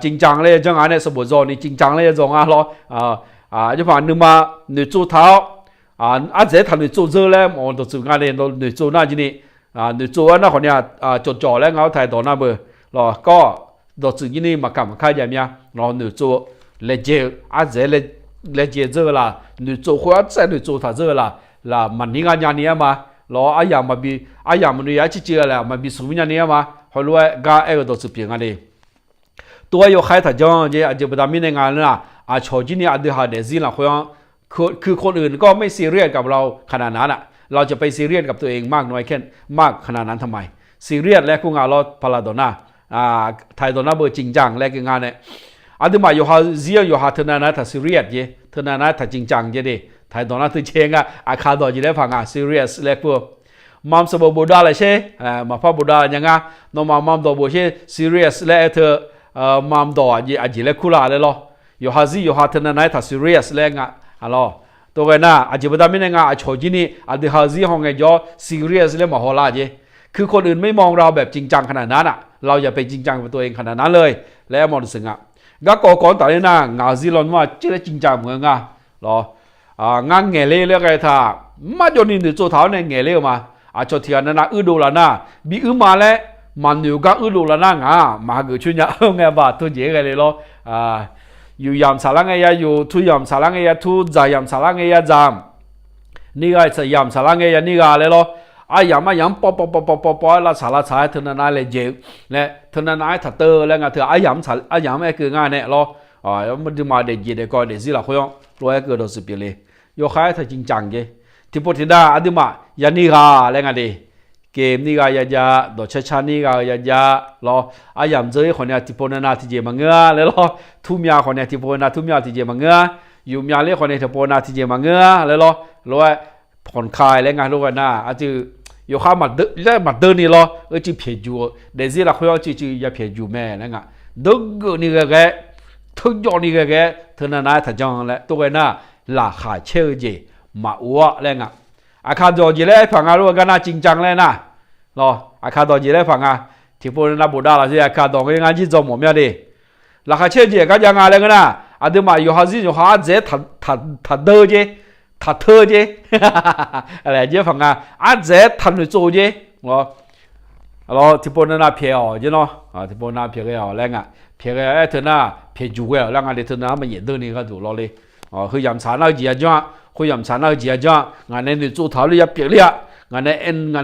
จริงจังเลยจังอันนี้สมบูรณ์นี่จริงจังเลยจังอ่ะหรอ就反正嘛你做头这他你做这嘞我都做安尼都你做那几年你做那好像做嘞我睇到那不咯ก็ đó tự nhiên mà cảm khai giảm nha nó nữ chỗ lệ chế dễ lệ chế giờ là nữ chỗ khóa sẽ nữ chỗ thà giờ là mình đi ngang nhà này mà nó giảm mà bị giảm mình ấy chỉ chia là mà bị sụp nhà này mà hồi lúc ga cái đó sự biến anh điตัวอยู่ใครถ้าจ้องเจ้าจะไปทำในงานน่ะชอจีนี่อาจจะหาเดซิล่ะคือคนอื่นก็ไม่ซีเรียสกับเราขนาดนั้นอ่ะเราจะไปซีเรียสกับตัวเองมากน้อยแค่มากขนาดนั้นทำไมซีเรียสแล้วกูงานเราพลาดนะไทยตอนนั้นเบอร์จริงจังแล้วกูงานเนี่ยอาจจะมาอยู่หาเสียอยู่หาเท่านั้นถ้าซีเรียสเจ้เท่านั้นถ้าจริงจังเจ้ดิไทยตอนนั้นถือเชงอาคาดอจีได้ฟังซีเรียสแล้วกูมัมสบบูดาเลยใช่มาพ่อบูดาอย่างงี้น้องมัมตัวบูใช่ซีเรียสแล้วเธอมัมดอจีอาจีเล็กคุลาเลยล่ะอยู่หาซีอยู่หาเท่านั้นถ้าซีเรียสแล้วงี้อะไรตัวกันนะอาจจะไม่ได้ไม่ได้งานชอจีนี่อาจจะหาซีห้องไงย่อซีเรียสเลยมาฮอลาเจคือคนอื่นไม่มองเราแบบจริงจังขนาดนั้นอ่ะเราอย่าไปจริงจังกับตัวเองขนาดนั้นเลยแล้วมองสึงอ่ะก็ก่อนแต่เนี่ยนะงานซีรอนว่าจะได้จริงจังเหมือนกันหรองานเงี้ยเลี้ยเรื่องอะไรท่ามาจนนี่ดูโจท้าเนี่ยเงี้ยเลี้ยมาชอที่อันนั้นดูแล้วนะบีมาแล้วมันอยู่ก็ดูแล้วนะมาเกิดชุนยาไงบ้าตัวเจ๋งเลยหรออยู่ยามสารังเงียอยู่ทุยามสารังเงียทุใจยามสารังเงียจามนี่ก็จะยามสารังเงียนี่ก็เลยหรอยามปอละสาระสายเท่านั้นเลยเจ๋งเนี่ยเท่านั้นถ้าเตอแล้วไงเธอยามไอ้คืองานเนี่ยหรอมันจะมาเด็กเด็กก็เด็กสิละคุยรวยเกิดโดนสิบปีเลยยกให้ถ้าจริงจังเจที่พูดที่ได้อดีมายานี่ก็แล้วไงดีเกมนี่ก็ยาดอกช้านี่ก็ยารออยามเจอคนเนี่ยที่พูดนาที่เจมังเงาเลยหรอทุ่มยาคนเนี่ยที่พูดนาทุ่มยาที่เจมังเงาอยู่ยาเล่คนเนี่ยที่พูดนาที่เจมังเงาเลยหรอรวยผ่อนคลายแล้วไงรู้กันนะอาจจะอยู่ข้ามาเดินนี่หรอจะเพียจูเดี๋ยวสิละคุยจะอย่าเพียจูแม่แล้วไงดึกนี่ก็แกทุกอย่างนี่ก็แกเท่านั้นถ้าจังแล้วตัวกันนะราคาเชื่อเจมาอ้วแล้วไงอาคาดอจีเล่ฝังอารู้กันนะจริงจังเลยนะรออาคาดอจีเล่ฝังที่พูดนะบุดาละสิอาคาดอก็ยังจีจอมหมดไม่ได้ราคาเชื่อเจก็ยังอะไรกันนะอาเดี๋ยวมาอยู่หาซิอยู่หาเจถ้าเดินเจถ้าเธอเจอะไรเจฝังอาเจถ้าหนูโจเจรอที่พูดนะเพียวเจเนาะที่พูดนะเพียวแล้วไงเพียวเธอนะเพียจูแล้วไงเดี๋ยวเธอนะมันเย็นเดินนี่ก็ดูรอเลยคือยามสารเราจีจ้าคุยยามสารเราจีจ้างานในจู่ท้าเลยเปียกเลยงาน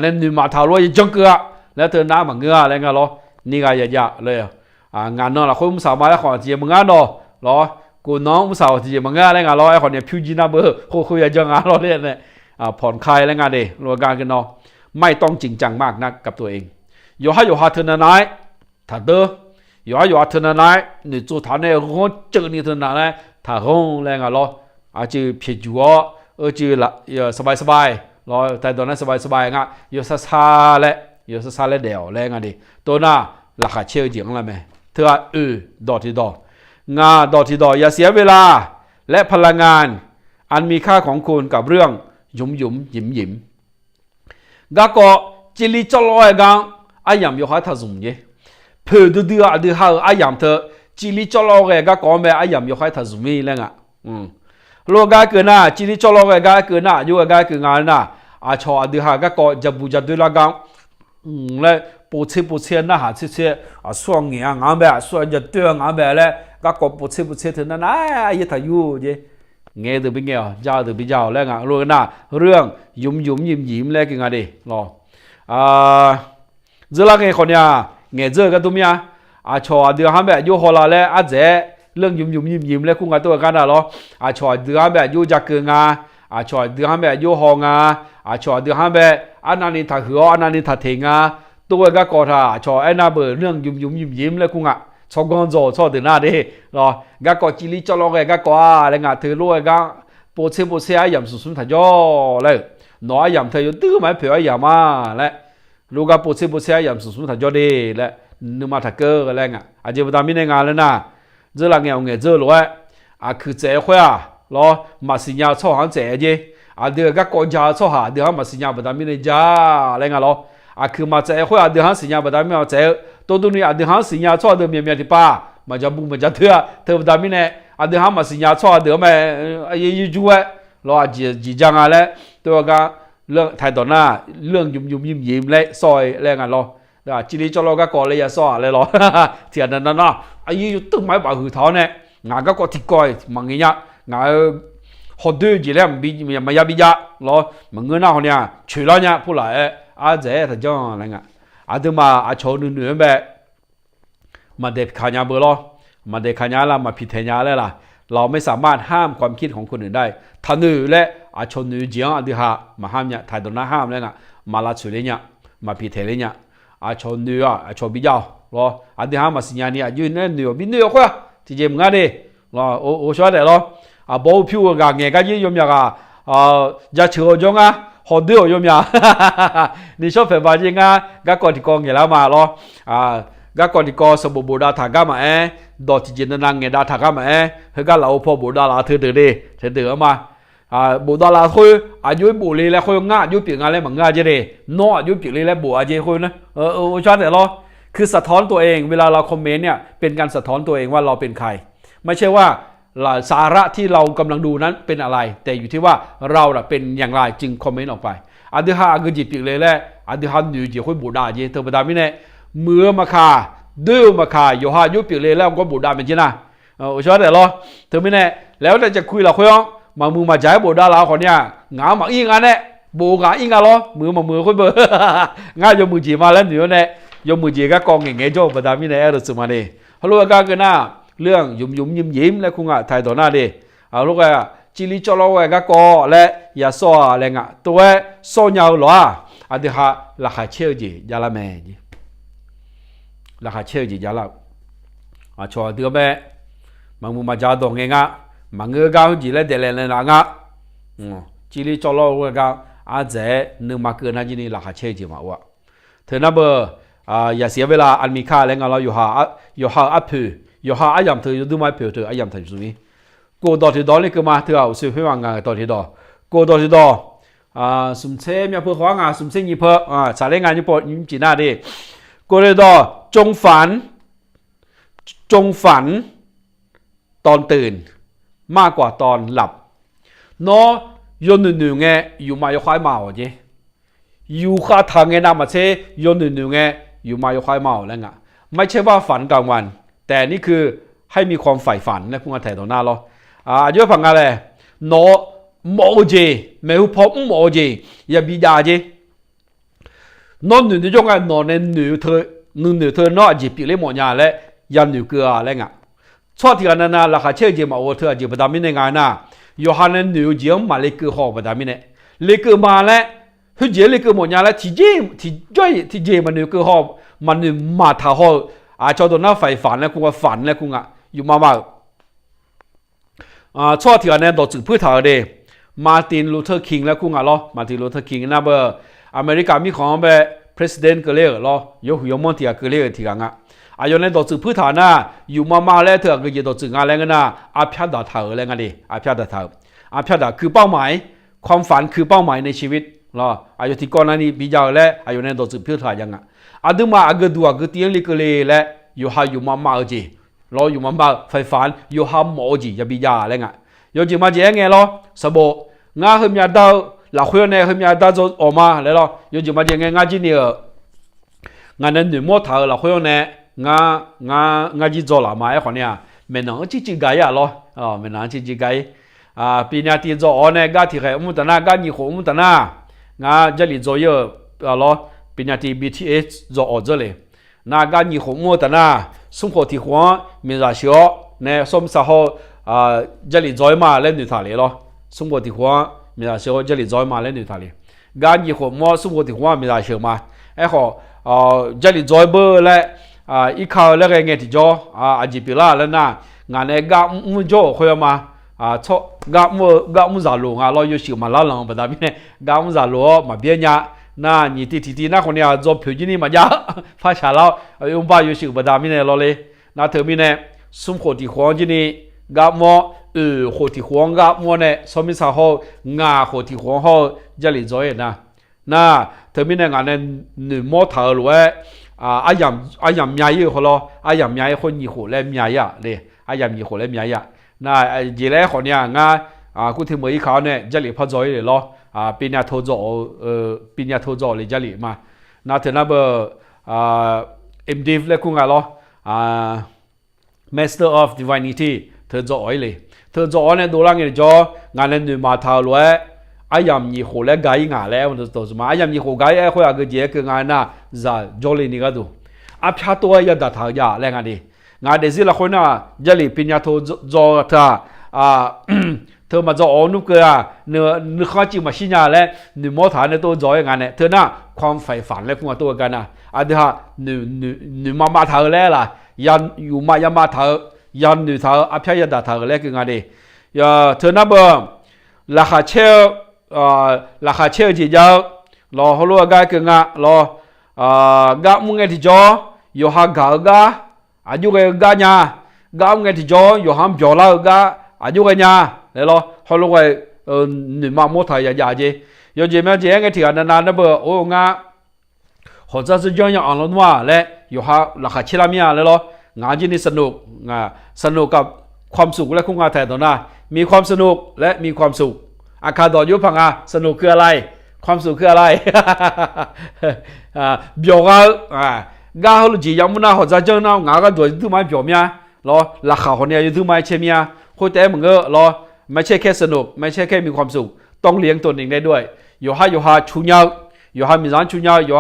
ในหนูมาท้าเลยจังเกลือแล้วเธอน้ำมันเงืออะไรเงี้ยรอนี่ก็ยากเลยงานนั่นแหละคนมุสาวมาแล้วขอจีมันงานรอกูน้องมุสาวจีมันงานอะไรเงี้ยรอไอ้คนเนี่ยพิวจีน่าเบอร์คุยจังงานรอเนี่ยผ่อนคลายอะไรเงี้ยดิรัวการกันเนาะไม่ต้องจริงจังมากนักกับตัวเองอยู่ให้อยู่หาเธอหน่อยถ้าเด้ออยู่ให้อยู่หาเธอหน่อยหนูจู่ท้าเนี่ยเขาเจอนี่เธอหน่อยถ้าห้องแรงรออาจจะเพียจัวจะละสบายรอแต่ตอนนั้นสบายงะอยู่ซาและอยู่ซาและเดี่ยวแรงดิตัวน่ะราคาเชี่ยวจริงอะไรไหมเธอดอที่ดองาดอที่ดออย่าเสียเวลาและพลังงานอันมีค่าของคุณกับเรื่องหยิ้มก็จิลิจลอยกังอายามอยู่หาท่าสุ่มเย่เพื่อดูหาอายามเธอจิลิจลอยก็ก่อนไปอายามอยู่หาท่าสุ่มนี่แหละงะโลกาเกินน่ะจิลิจลอยก็เกินน่ะอยู่ก็เกินงานน่ะชอดูหาก็จะบูจะดูละกังแล้วปูเชน่ะหาเชื่อส่วนเงี้ยงานแบบส่วนจะตัวงานแบบแล้วก็ปูเชถึงนั้นยังถ้าอยู่เย่เงี้ยดูเป็นเงี้ยเจ้าดูเป็นเจ้าแล้วงะโลกน่ะเรื่องยิ้มแล้วกินงานดิรอเจอละไงคนเนี่ยเงี้ยเจอกันตุ้มยาชอเดือดห้ามแบบอยู่ฮอลาแล้วเจ๊เรื่องยิ้มแล้วคุ้งกันตัวกันนะหรอชอเดือดห้ามแบบอยู่จักเกิงชอเดือดห้ามแบบอยู่ฮองชอเดือดห้ามแบบอันนั้นนี่ถ้าหัวอันนั้นนี่ถ้าเถงตัวก็กอดชอไอ้น่าเบื่อเรื่องยิ้มแล้วคุ้งชอบกอนโจชอบเดือดหน้าดิหรอก็กอดจิลิจลอยก็กอดอะไรเถือรู้ก็ปวดเสียยำสุดๆถ้าจ่อเลยน้อยยำเธออยู่ตื้อไหมเผื่อยำมาและลูกก็ปวดเสียยำสุดๆถ้าจ่อดีและนึกมาถ้าเกิดอะไรเงี้ยอาจจะไปทำไม่ในงานแล้วนะเจอละเงี้ยเจอหรือว่าคือเจ้าข้าหรอมาสิญญาช่อหันเจ้าเจเดี๋ยวก็กอนจ่าช่อหาเดี๋ยวมาสิญญาไปทำไม่ในจ้าอะไรเงี้ยหรอคือมาเจ้าข้าเดี๋ยวสิญญาไปทำไม่เอาเจ้าตัวนี้เดี๋ยวสิญญาช่อเดี๋ยวเมียที่ป้ามาจะบุ้งมาจะเถื่อไปทำไม่ในเดี๋ยวมาสิญญาช่อเดี๋ยวแม่ยี่จู่รอจีจังอะไรตัวก็เรื่องไทยตอนหน้าเรื่องยิ้มและซอยแรงกันรอ จิริจโลก็ก่อเลยยาซ้อเลยหรอเทียนนั่นนะไอ้ยูตึ้งไม้บ่าหือเท้าเนี่ยงาก็ที่ก้อยมังเงี้ยงาฮอดดูจีแล้วบีมายาบิยาหรอมังเงินน่ะคนเนี่ยชื่อแล้วเนี่ยผู้หลายอาเจ๊ถ้าจังอะไรเงี้ยอาดูมาอาชนเหนือแบบมาเด็กขายาเบอร์ล้อมาเด็กขายาละมาผิดเทียนเลยล่ะเราไม่สามารถห้ามความคิดของคนอื่นได้ท่านือและอาชนนือจียงอดีฮะมาห้ามเนี่ยถ่ายตรงนั้นห้ามเลยนะมาลาสุเลยเนี่ยมาผิดเทียนเลยเนี่ยอาชนนืออาชนบิยาวรออดีฮะมาสิญญาเนี่ยยืนเนี่ยนือบินือquoiที่เจมงานดิรอโอชัวร์เด้อรอบ่ผิวกะเงกะยี่ยมยากะจะเชื่อจงอ่ะฮอดเด้อยมยานี่ชอบเฟบาจิงอ่ะกะกอที่กองเงแล้วมารอกะกอที่กอสบบูดาทากะมาดอที่เจนนังเงดาทากะมาเฮกะลาพอบูดาลาเธอเด้เธอเด้อมาบูดาลาคุยอายุบุลีแล้วคุยง่าอายุเปลี่ยนงานแล้วมันง่าเจเด้นออายุเปลี่ยนแล้วบูอาเจคุยนะชอบเด้อรอคือสะท้อนตัวเองเวลาเราคอมเมนต์เนี่ยเป็นการสะท้อนตัวเองว่าเราเป็นใครไม่ใช่ว่าสาระที่เรากำลังดูนั้นเป็นอะไรแต่อยู่ที่ว่าเราเป็นอย่างไรจึงคอมเมนต์ออกไปอาดิฮาก็จีบเลยแหละอาดิฮาหนูจีคุยบูดาเจเธอประดามิเนี่ยเมื่อมาคาดื้อมาคาโยฮายุบปีเลยแล้วก็บูดาเป็นจีน่ะชอบเดี๋ยวรอเธอไม่แน่แล้วแต่จะคุยเราคุยมามือมาจ่ายบูดาเราคนเนี้ยงามาอีงานเนี่ยบูงาอีงานรอมือมามือคุยเบอร์ง่ายยมือจีมาแล้วหนูเนี่ยยมือจีก็กองอย่างเงี้ยโจ้ประดามิเนี่ยรู้สึกมาเนี่ยฮัลโหลกันกันนะเรื่องยุ่มยิ้มแล้วคุณอ่ะถ่ายต่อหน้าดิลูกอ่ะจิลิจอลอยก็ก่อและยาซ้ออะไรเงี้ยตัวซ้อยาวหรออาดิฮะราคาเชี่ยวจียาละแม่จีราคาเชี่ยวจียาละชอเดือแม่มังมุมาจ่าดงเองอ่ะมังเงาจีเล่เดลเลนอ่ะจิลิจอลอยก็อาเจนึกมาเกินนั่นจีนี่ราคาเชี่ยวจีมาวะเธอนับอย่าเสียเวลาอันมีค่าแล้วเราอยู่หาอัพพือยู่หาอายามเธออยู่ดูไม่เผื่อเธออายามเธออยู่ตรงนี้กูต่อที่ดอนี่คือมาเธอเอาซื้อให้วางงานต่อที่ดอกูต่อที่ดอสุ่มเช่มีเพื่อขวางสุ่มเช่ยี่เพื่อสายงานยี่ปอยิ้มจีน่าดิกูเลยดอจงฝันตอนตื่นมากกว่าตอนหลับเนาะยนหนึ่งไงอยู่มาอยู่ควายเมาจีอยู่ข้าทางไงน้ำมาเช่ยนหนึ่งไงอยู่มาอยู่ควายเมาแล้วไงไม่ใช่ว่าฝันกลางวันแต่นี่คือให้มีความใฝ่ฝันนะคุณอาถ่ายต่อหน้าเราเยอะพังอะไรโนโมเจไม่รู้พอโมเจอย่าบิดาเจนอนหนึ่งจงไงนอนในหนึ่งเธอนอจีปีเล่หมดยาและยันหนึ่งเกลืออะไรเงี้ยชอบที่กันนั้นราคาเชื่อเจมาโอเธอจีประดามิในงานน่ะโยฮันในหนึ่งจีมมาเล็กเกลือหอบประดามิเนี่ยเล็กเกลือมาแล้วคือเจเล็กเกลือหมดยาแล้วที่จ้อยที่เจมันหนึ่งเกลือหอบมันหนึ่งมาท่าหอบชอบตัวหน้าไฟฝันแล้วคุณว่าฝันแล้วคุณอยู่มาชอบที่อันนี้ดอกจืดพืชถาวรเดมาร์ตินลูเทอร์คิงแล้วคุณล้อมาร์ตินลูเทอร์คิงน่าเบอร์อเมริกามีของแบบ president ก็เลยล้อยกหัวมันที่ก็เลยที่กันอย่างนี้ดอกจืดพืชถาวรน่ะอยู่มาแล้วเถอะก็ยังดอกจืดงานแล้วกันน่ะอาพิดาถาวรแล้วกันดิอาพิดาถาวรอาพิดาคือเป้าหมายความฝันคือเป้าหมายในชีวิตล้ออย่างที่ก่อนหน้านี้บิจารณ์และอย่างนี้ดอกจืดพืชถาวรยังดูมาดูเตียงลิกเลยและอยู่มาจีรออยู่มาไฟฟ้าอยู่หาหมอจีอย่าบิดาอะไรเงี้ยอยู่มาเจ๊งไงรอสบงาเฮียดาวหลักคุยเนี่ยเฮียดาวจะออกมาเลยรออยู่มาเจ๊งไงงาจีเนี่ยงานนั้นหนึ่งมั่วเถอะหลักคุยเนี่ยงาจีจะละมาไอ้คนเนี่ยไม่นานจีไกอะรอไม่นานจีไกปีนี้ที่จะออกเนี่ยก็ที่ใครมุตนาก็ยี่ห้อมุตนางาจะลิจะเยอะรอปีนี้ที่ BTS จะออกจะเลย那个你和我的呢，生活的话，没啥少，那什么时候这里在嘛来女他里咯，生活的话没啥少，这里在嘛来女他里，个你和我生活的话没啥少嘛，哎好这里在不来一靠那个眼的着这边啦了呐，俺那个木着会嘛错个木啥路老有些嘛老人不大边呢，个木啥路嘛边呀。那你ที那คนเนี่ย做票据你嘛呀，发下了，用把有些不大米呢了嘞，那特别呢，生活的环境呢，个么活的环个么呢，说明啥好，活的环好，这里做人呐，那特别呢，俺呢女模特路阿样面也好咯，阿样面也好你好来面呀嘞，阿样你好来面呀，那原来好呢กูที่มืออีเขาเนี่ยจะหลีพอจอยเลยล้อปีนี้โทรจ่อเลยจะหลีมาน่าเถอะนะเบอร์ MDiv และคุณกันเหรอMaster of Divinity เธอจ่อยเลยเธอจ่อเนี่ยดูแลเงินจ่องานเนี่ยมาทาวล้วยอายามยี่หัวและไกงานแล้วมันตัวสมาอายามยี่หัวไกไอ้คนอาเกจีคืองานน่ะจะจ่อเลยนี่ก็ดูอาพยาตัวยัดดัดหายาแล้วงานดีงานเดซิละคนน่ะเจลิปิญญาโทจ่อเธอเธอมาจ่อนุกเกอเนื้อข้าจิมาชิญาและหนึ่งมอฐานในตัวจ่อยงานเนี่ยเธอน่ะความใฝ่ฝันและคุณตัวกันน่ะอันเดียหนึ่งมาเธอแล้วล่ะยันอยู่มายามาเธอยันหนึ่งเธออาพยาดัดเธอแล้วคืองานดีเธอน่ะบ่ราคาเช่จีเจ้ารอฮัลโหลกายคืองารอมุงเงที่จ่ออยู่หากากาอายุเกกาญากามุงเงที่จ่ออยู่หามจ่อลากาอายุเกญาเลยรอฮัลโหลกายหนึ่งมาโมทายาเจอยู่เจมันเจงที่อันนั้นนะบ่โอ้งาหัวใจจะย้อนอย่างอันนั้นว่าและอยู่หาราคาเชลามีอะไรหรองานจีนี่สนุกกับความสุขและคุณงานแทนตัวน่ะมีความสนุกและมีความสุขอาคาดอยุพังสนุกคืออะไรความสุขคืออะไรเบียวกาลูจียามุนาหัวใจเจ้าหน้างาก็ตัวยุ่งไม่เบียวมีรอราคาคนนี้ยุ่งไม่เชี่ยมีคนแต่มึงก็รอไม่ใช่แค่สนุกไม่ใช่แค่มีความสุขต้องเลี้ยงตัวเองได้ด้วยอยู่หาชุนยาอยู่หามีร้านชุนยาอยู่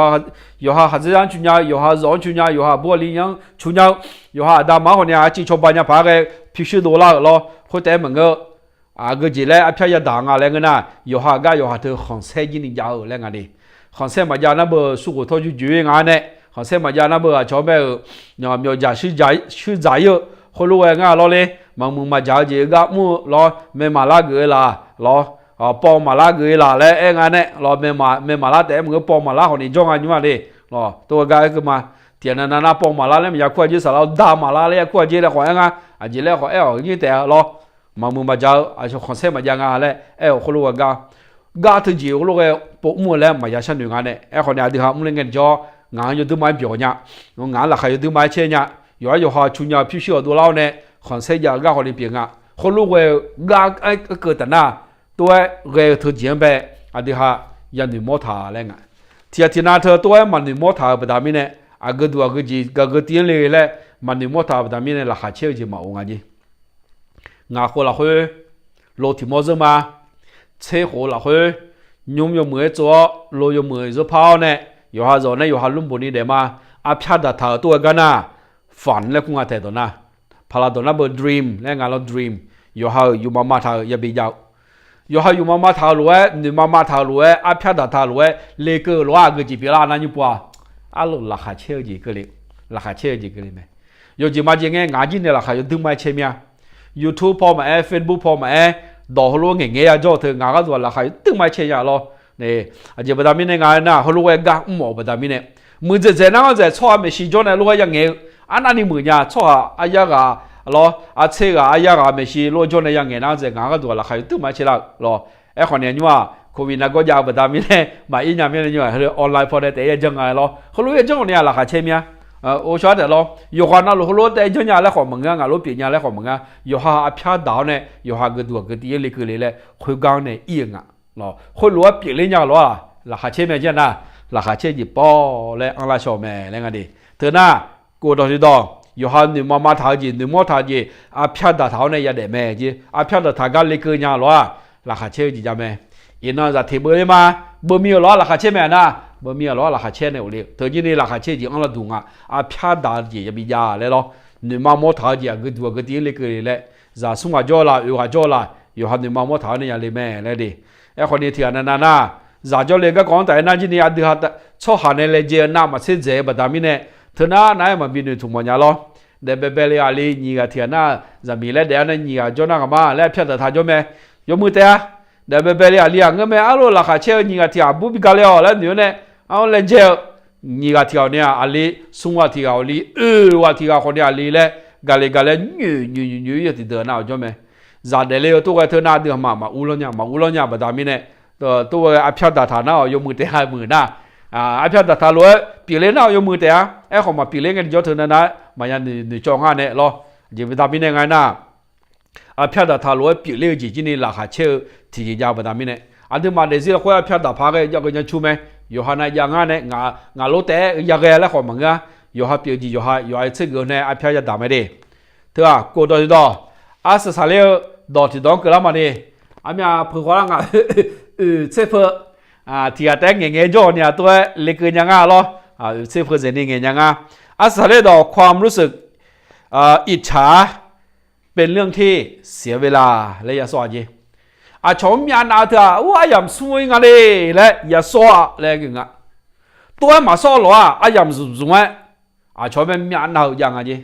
หาหัดร้านชุนยาอยู่หาร้อนชุนยาอยู่หาบัวลียังชุนยาอยู่หาดามาคนนี้จีชอบปัญญาพาcáiพิชิตตัวละรอคนแต่มึงก็个จี嘞，偏要打啊，那个呢，有下头红色的你家那个的，红色嘛家那不苏古头就住啊呢，红色嘛家那不啊，前面那苗家是在有，后路啊老嘞，忙嘛家这个木老没马拉个啦，老包马拉个啦嘞，哎个呢，老没马拉的，么个包马拉和你装啊你嘛的，老多个嘛。tiền na bông mà lá lên giờ qua dưới sao đa mà lá lên qua dưới là khỏi nga chỉ là khỏi như thế lo mà muốn mà giờ cho con xem mà giờ nga lên không lúc ga thứ gì lúc bộ mua lên mà giờ sang đường nga này khỏi nhà thì họ muốn lên cho nga như thứ máy biểu nhá nga là khai thứ máy chơi nhá giờ họ chủ nhà phía sau đồ lao này con xem giờ ga họ đi biểu nga không lúc ga cái cơ tận na tôi cái thứ gì vậy thì họ giờ đi mua thà lên nga thì na thơ tôi mà đi mua thà bây giờ mình này agak ji gagak tiang le le mani mota bda mine la khache ji ma onga ji nga kho la khoi lo ti mo zo ma che kho la khoi nyum yo mwe zo lo yo mwe zo phao ne yo ha zo ne yo ha lum bo ni de ma a phya da tha to ga na fan le ku nga the do na phala do na bo dream le nga lo dream yo ha yu ma ma tha ya bi jao yo ha yu ma ma tha lo ni ma ma tha lo a phya da tha lo le ke lo a ge ji bi la na ni pwa alo la kha che ji ke le la kha che ji ke le me yo ji ma ji nge nga ji ne la kha yo du mai che mia YouTube พอมาFacebook พอมาดอกฮัลโหลเงี้ยจ่อเธองาก็ตัวละใครตึงไม่เชียร์หรอเนี่ยอาจจะประดามินงานน่ะฮัลโหลเองก็หมอประดามินมือเจ๊นั่งจะช่วยไม่ชี้จนลูกยังเงี้ยอันนั้นนี่มือเนี่ยช่วยอายากะหรออาเชกะอายากะไม่ชี้ลูกจนยังเงี้ยนั่งจะงาก็ตัวละใครตึงไม่เชียร์หรอคนนี้นี่ว่าโควิดน่ะก็ยาวประดามินมาอีกอย่างนี้นี่ว่าออนไลน์พอได้แต่ยังไงหรอฮัลโหลยังเนี่ยละใครเชียร์我晓得咯，有哈那路在这伢来好门啊，路边伢来好门啊，有哈偏道呢，有哈个多个地里个里嘞，会讲呢一啊，咯，会路边里伢咯，那哈前面见呐，那哈前一包嘞，安拉小妹那个的，对呐，过到去到，有哈你妈妈头子，你妈头子啊偏大头呢也得咩子，啊偏到他家里个伢咯，那哈前一家咩，因那在提不的嘛，不没有咯，那哈前面呐。บ่มีอะไรราคาเช่นเนี่ยเลยเธอจีนี่ราคาเช่นจีอันละดุงอ่ะพิจารณาจีจะมียาเลยหรอนี่มาโมท่าจีก็ดูก็ดีเลยก็เลยจะสุ่มจ่อละอยู่จ่อละอยู่หันนี่มาโมท่านี่ยังเลยแม่เลยดิไอ้คนนี้ที่อันนั้นน่ะจะจ่อเลยก็ก่อนแต่นั่นจีนี่อันเดียวชอบหันเลยเจ้าหน้ามาเสียใจแบบนั้นเนี่ยเธอน่ะนายมันบินถุงมันยาหรอเดี๋ยวเบลลี่อะไรนี่ก็ที่อันน่ะจะมีเลยเดี๋ยวนั่นนี่ก็จ่อหน้ากันมาแล้วพิจารณาท่าจ่อแม่ยกมือเตะเดี๋ยวเบลลี่อะไรงั้นแม่อะไรราคาเช่นนี่ก็ที่บุบกันแล้วแล้วเนี่ยเอาเลยเจ้านี่ก็ที่เอาเนี่ยอะไรสุ่มว่าที่เอาลีว่าที่เอาคนเนี่ยอะไรเลยกาเลยูอยู่ที่เดินเอาใช่ไหมจะเดี๋ยวเลยตัวก็เธอหน้าเดือดมาอุลเนี่ยแบบนี้เนี่ยตัวอาพิจารณาฐานะยกมือเตะให้มือหน้าอาพิจารณาฐานรู้ปีเล่นเอายกมือเตะไอ้ของมาปีเล่นกันเยอะเธอนะมาอย่างนี่จองงานเนี่ยรอจะแบบนี้ไงนะอาพิจารณาฐานรู้ปีเล่นจริงๆนี่ราคาเชื่อที่จะแบบนี้เนี่ยอันที่มาเดี๋ยวสิเราคุยอาพิจารณาพากันยกกันชูไหม อยู่หาในยังงั้นเนี่ยงาโลเตยังไงแล้วของมึงอ่ะอยู่หาเปียจีอยู่หาเชื่อเนี่ยไอ้พี่จะด่าไม่ได้เถอะกูตัวที่ดออาศัยสาเลดอที่ดองก็แล้วมาเนี่ยอามีเพื่อนงาเชื่อเพื่อที่แต่งเงี้ยจ่อเนี่ยตัวเล็กยังงั้นหรอเชื่อเพื่อเจนี่เงี้ยยังงั้นอาศัยดอความรู้สึกอิจฉาเป็นเรื่องที่เสียเวลาและอย่าสอนจีชมยานาเถอะว่าอย่างสวยงามเลยและอย่าสอนอะไรกันอ่ะตัวมาสอนหรออย่างสวยชมเป็นยานาอย่างไงจี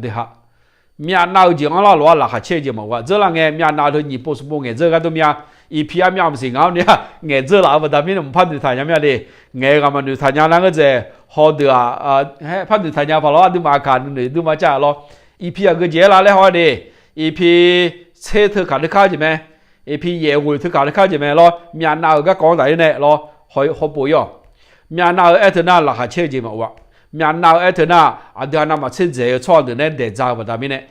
เดี๋ยวมียานาจีอันละหรอหลักเชื่อจีมาว่า这两个มียานาเธอญี่ปุ่นสมบูรณ์เงี้ย这个都มีอีพีมีอะไรสิ่งเอาเนี่ยเงี้ย这ละว่าแต่ไม่ต้องพันธุ์ไทยยังไม่ได้เงี้ยก็มันดูไทยยังนั่งก็จะฮอดเดือพันธุ์ไทยยังพอแล้วดูมาการดูมาจ้าหรออีพีก็เจละเลยฮอดอีพีเชื่อเธอขาดข้าวใช่ไหมอีพีเย่หุ่นเธอขาดข้าวใช่ไหมหรอมียานาก็กองไหนเนี่ยหรอเขาป่วยมียานาเอเธอร์น่าหลักเชื่อจีมาว่ามียานาเอเธอร์น่าเดี๋ยวนั้นมาเชื่อเจ้าชอบเดี๋ยวนั้นเดี๋ยวจ้าว่าแต่ไม่เนี่ย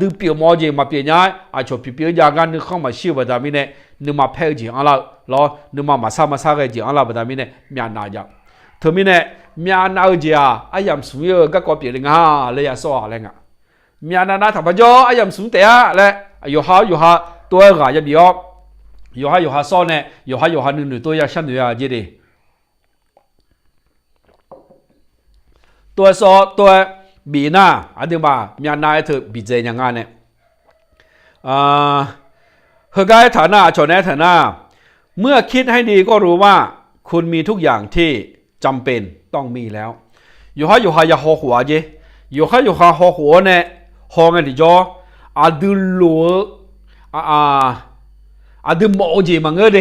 ดูเปียวมอจีมาเปียย้ายชอบเปียวอย่างนั้นนึกเข้ามาชิวว่าแต่ไม่เนี่ยนึกมาเพ่จีอันละหรอนึกมาซากันจีอันละว่าแต่ไม่เนี่ยมียานาอย่างเธอไม่เนี่ยมียานาจียามสุยก็เปียงเลยอย่าสอนอะไรเงี้ยมียานาทำไปจ่อยามสุเตะเลยอยู่หาตัวกายบีอยู่หาซ้อนเนี่ยอยู่หาหนึ่งตัวอยากฉันอยู่จีดีตัวซ้อตัวบีน่าเดี๋ยวมามียานาเธอบีเจยังไงเนี่ยเฮกายฐานะชนฐานะเมื่อคิดให้ดีก็รู้ว่าคุณมีทุกอย่างที่จำเป็นต้องมีแล้วอยู่หาอย่าหอหัวจีอยู่หาหอหัวเนี่ยหอเงินที่จ่อดูลัวดูหมอจีมังเงอเด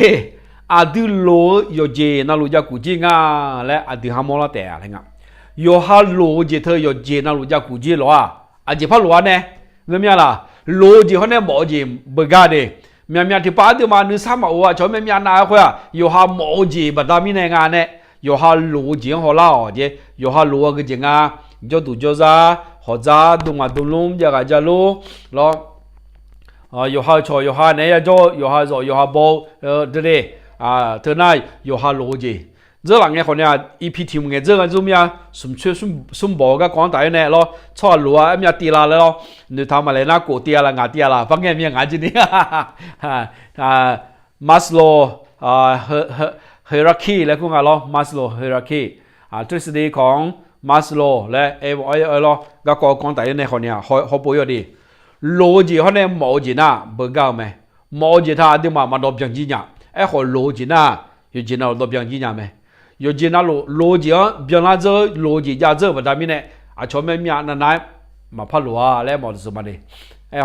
ดูลัวอยู่จีน่ารู้จักกูจีง่าและดูหามอลแต่อะไรเงี้ยอยู่หาลัวจีเธออยู่จีน่ารู้จักกูจีหรอจีพัดลัวเนี่ยเงี้ยล่ะลัวจีเขาเนี่ยหมอจีเบิกาเดมีที่ป้าที่มานึกซ้ำว่าชอบมีนาคุยอยู่หาหมอจีบัดมีในงานเนี่ยอยู่หาลัวจีเขาเล่าจีอยู่หาลัวก็จีง่าจะดูจะซาหัวใจดูมาดูลุ่มจะกันจะรู้แล้วอยู่หาชอยู่หาเนี่ยจะอยู่หาโบเดี๋ยวเธอหน้าอยู่หาโลจี这两个好像一批题目嘅，这个就咩啊？顺保个广大呢咯，错路啊，咩跌啦咯，你他妈嚟那过跌啦，牙跌啦，反正咩牙子呢？马斯洛hierarchy 嚟講下咯，马斯洛 hierarchy ทฤษฎีของมาสโลและ咯ก็廣大呢好像好保有啲邏輯可能冇字呐，不夠咩？冇字他啲嘛多變字呀，好邏輯呐，有字呐多變字呀咩？有字呐邏輯變啦這邏輯呀這不得咩呢？처음에咩那嘛怕路啊，嚟冇什麼的，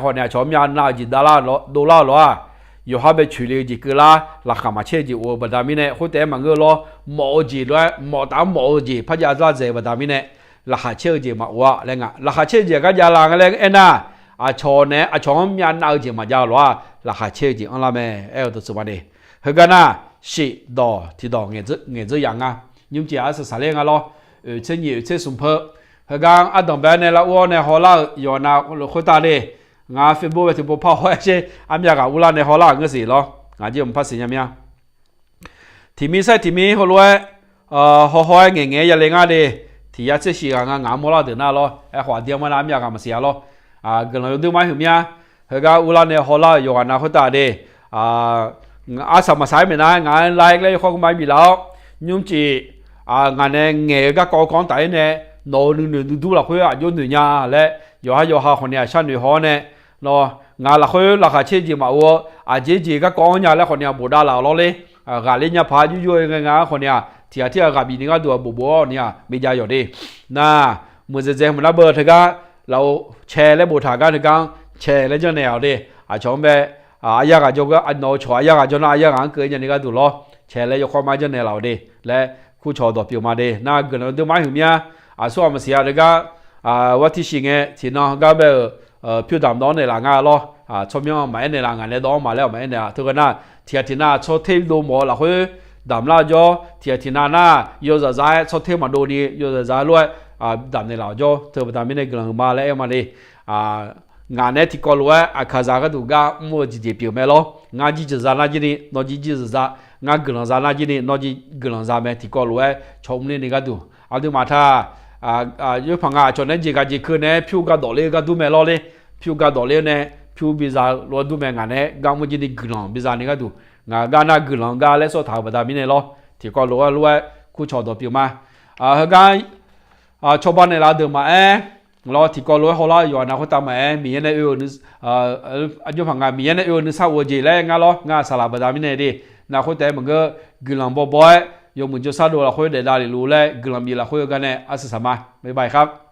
好像처음에那字得啦多啦咯。อยู่หาไป處理จีก็ละหลักมาเชื่อจีโอบัดามิเน่คนแต่มันก็รอหมอจีด้วยหมอตามหมอจีพยาจ้าเจบัดามิเน่หลักเชื่อจีมาว่าอะไรเงี้ยหลักเชื่อจีก็ยาลางอะไรเอ็น่ะชอเนี่ยชอมยันเอาจีมายาล้อหลักเชื่อจีอันละแม่ตัวสุวรรณเฮกันน่ะสิดอที่ดอเงี้ยจะยังยุ่งจีอาศัยอะไรเงี้ยล้อเช่นยี่เช่นสมเพอเฮกันดอมแบบเนี่ยละว่าเนี่ยฮอลล่าอยู่น่ะคนตาเลยงาฟิบูไปถึงพ่อเขาใช่อามีกับอุลาในฮอลล่าก็สิล้องาจีผมพัดสิยังไงที่มีใช่ที่มีเขารู้ฮอเงี้ยยังเลี้ยงดีที่ยัดเสียงามอลาเดินหน้าล้อหัวเดียวมันอามีกับมาเสียล้อกันเราดูไม่เห็นมั้ยเฮกับอุลาในฮอลล่าอยู่กันนะเขาตาดีอาสามาใช้ไม่ได้งานไล่เลยเขาก็ไม่มีแล้วยุ่งจีงานเนี่ยก็ก่อนแต่เนี่ยโน่นดูหลักเขายุ่งหนึ่งยาและอยู่หาคนเนี่ยชั้นหนึ่งหอเนี่ยเนาะงานละคนราคาเชื่อจีมาว่าจีก็ก้อนยาแล้วคนเนี่ยบูดาลาวเลยงานเลี้ยงพายุ่ยงานคนเนี่ยที่กับบีนี่ก็ตัวบัวเนี่ยมีใจอยู่ดีน่ะมือเจ๊มันระเบิดเถอะก็เราแชร์และบูถากันเถอะก็แชร์และจะแนวดีชมแบบอยากจะก็โน้ชอยากจะน่าอยากเกินอย่างนี้ก็ดูล้อแชร์และยกความหมายจะแนวเราดีและคู่ชอดอกเปียวมาดีน่าเกินเราดูไม่เห็นเนี่ยส่วนมาเสียเถอะก็ว่าที่สิ่งนี้ที่น้องก็แบบพิวดำน้องในหลังล้อชมยังไม่ในหลังในน้องมาแล้วไม่เนี่ยทุกคนน่ะที่น่ะชดเทดูหมอละคือดำละจ่อที่น่ะโยจะใจชดเทมาดูดีโยจะใจรวยดำในหลังจ่อเธอไปทำไม่ได้กำลังมาแล้วมาดิงานเนี่ยที่ก็รวยข้าจะก็ดูก็มั่วจีเปียวไม่ล้องานจีจะน่าจีนี่น้องจีจะ งากลังซานาจีนี่นอจีกลังซาเมที่ก็รู้ชมนี่ก็ดูเอาดูมาถ้ายุพังอาชนนั้นจีกันจีคืนเนี่ยผิวก็ดอเลยก็ดูเมลเลยผิวก็ดอเลยเนี่ยผิวบิซาล้วนดูเมงานเนี่ยกางมุจีนี่กลังบิซานี่ก็ดูงานน่ากลังกาเลยสุดท้ายบัดามิเนี่ยล้อที่ก็รู้คู่ชอดผิวมาชาวบ้านในลาเดิมมาเราที่ก็รู้เขาเล่าอยู่นะเขาตามมามีในนึอายุพังงานมีในนึกสาวจีแล้วงั้นล้องานสลับดามิเนี่ยดินะเขาแต่มันก็กลังบ่อยๆยงมือจะสะดวกเราคุยได้รู้แล้วกลังมีเราคุยกันเนี่ยอาศัยสมาบ๊ายบายครับ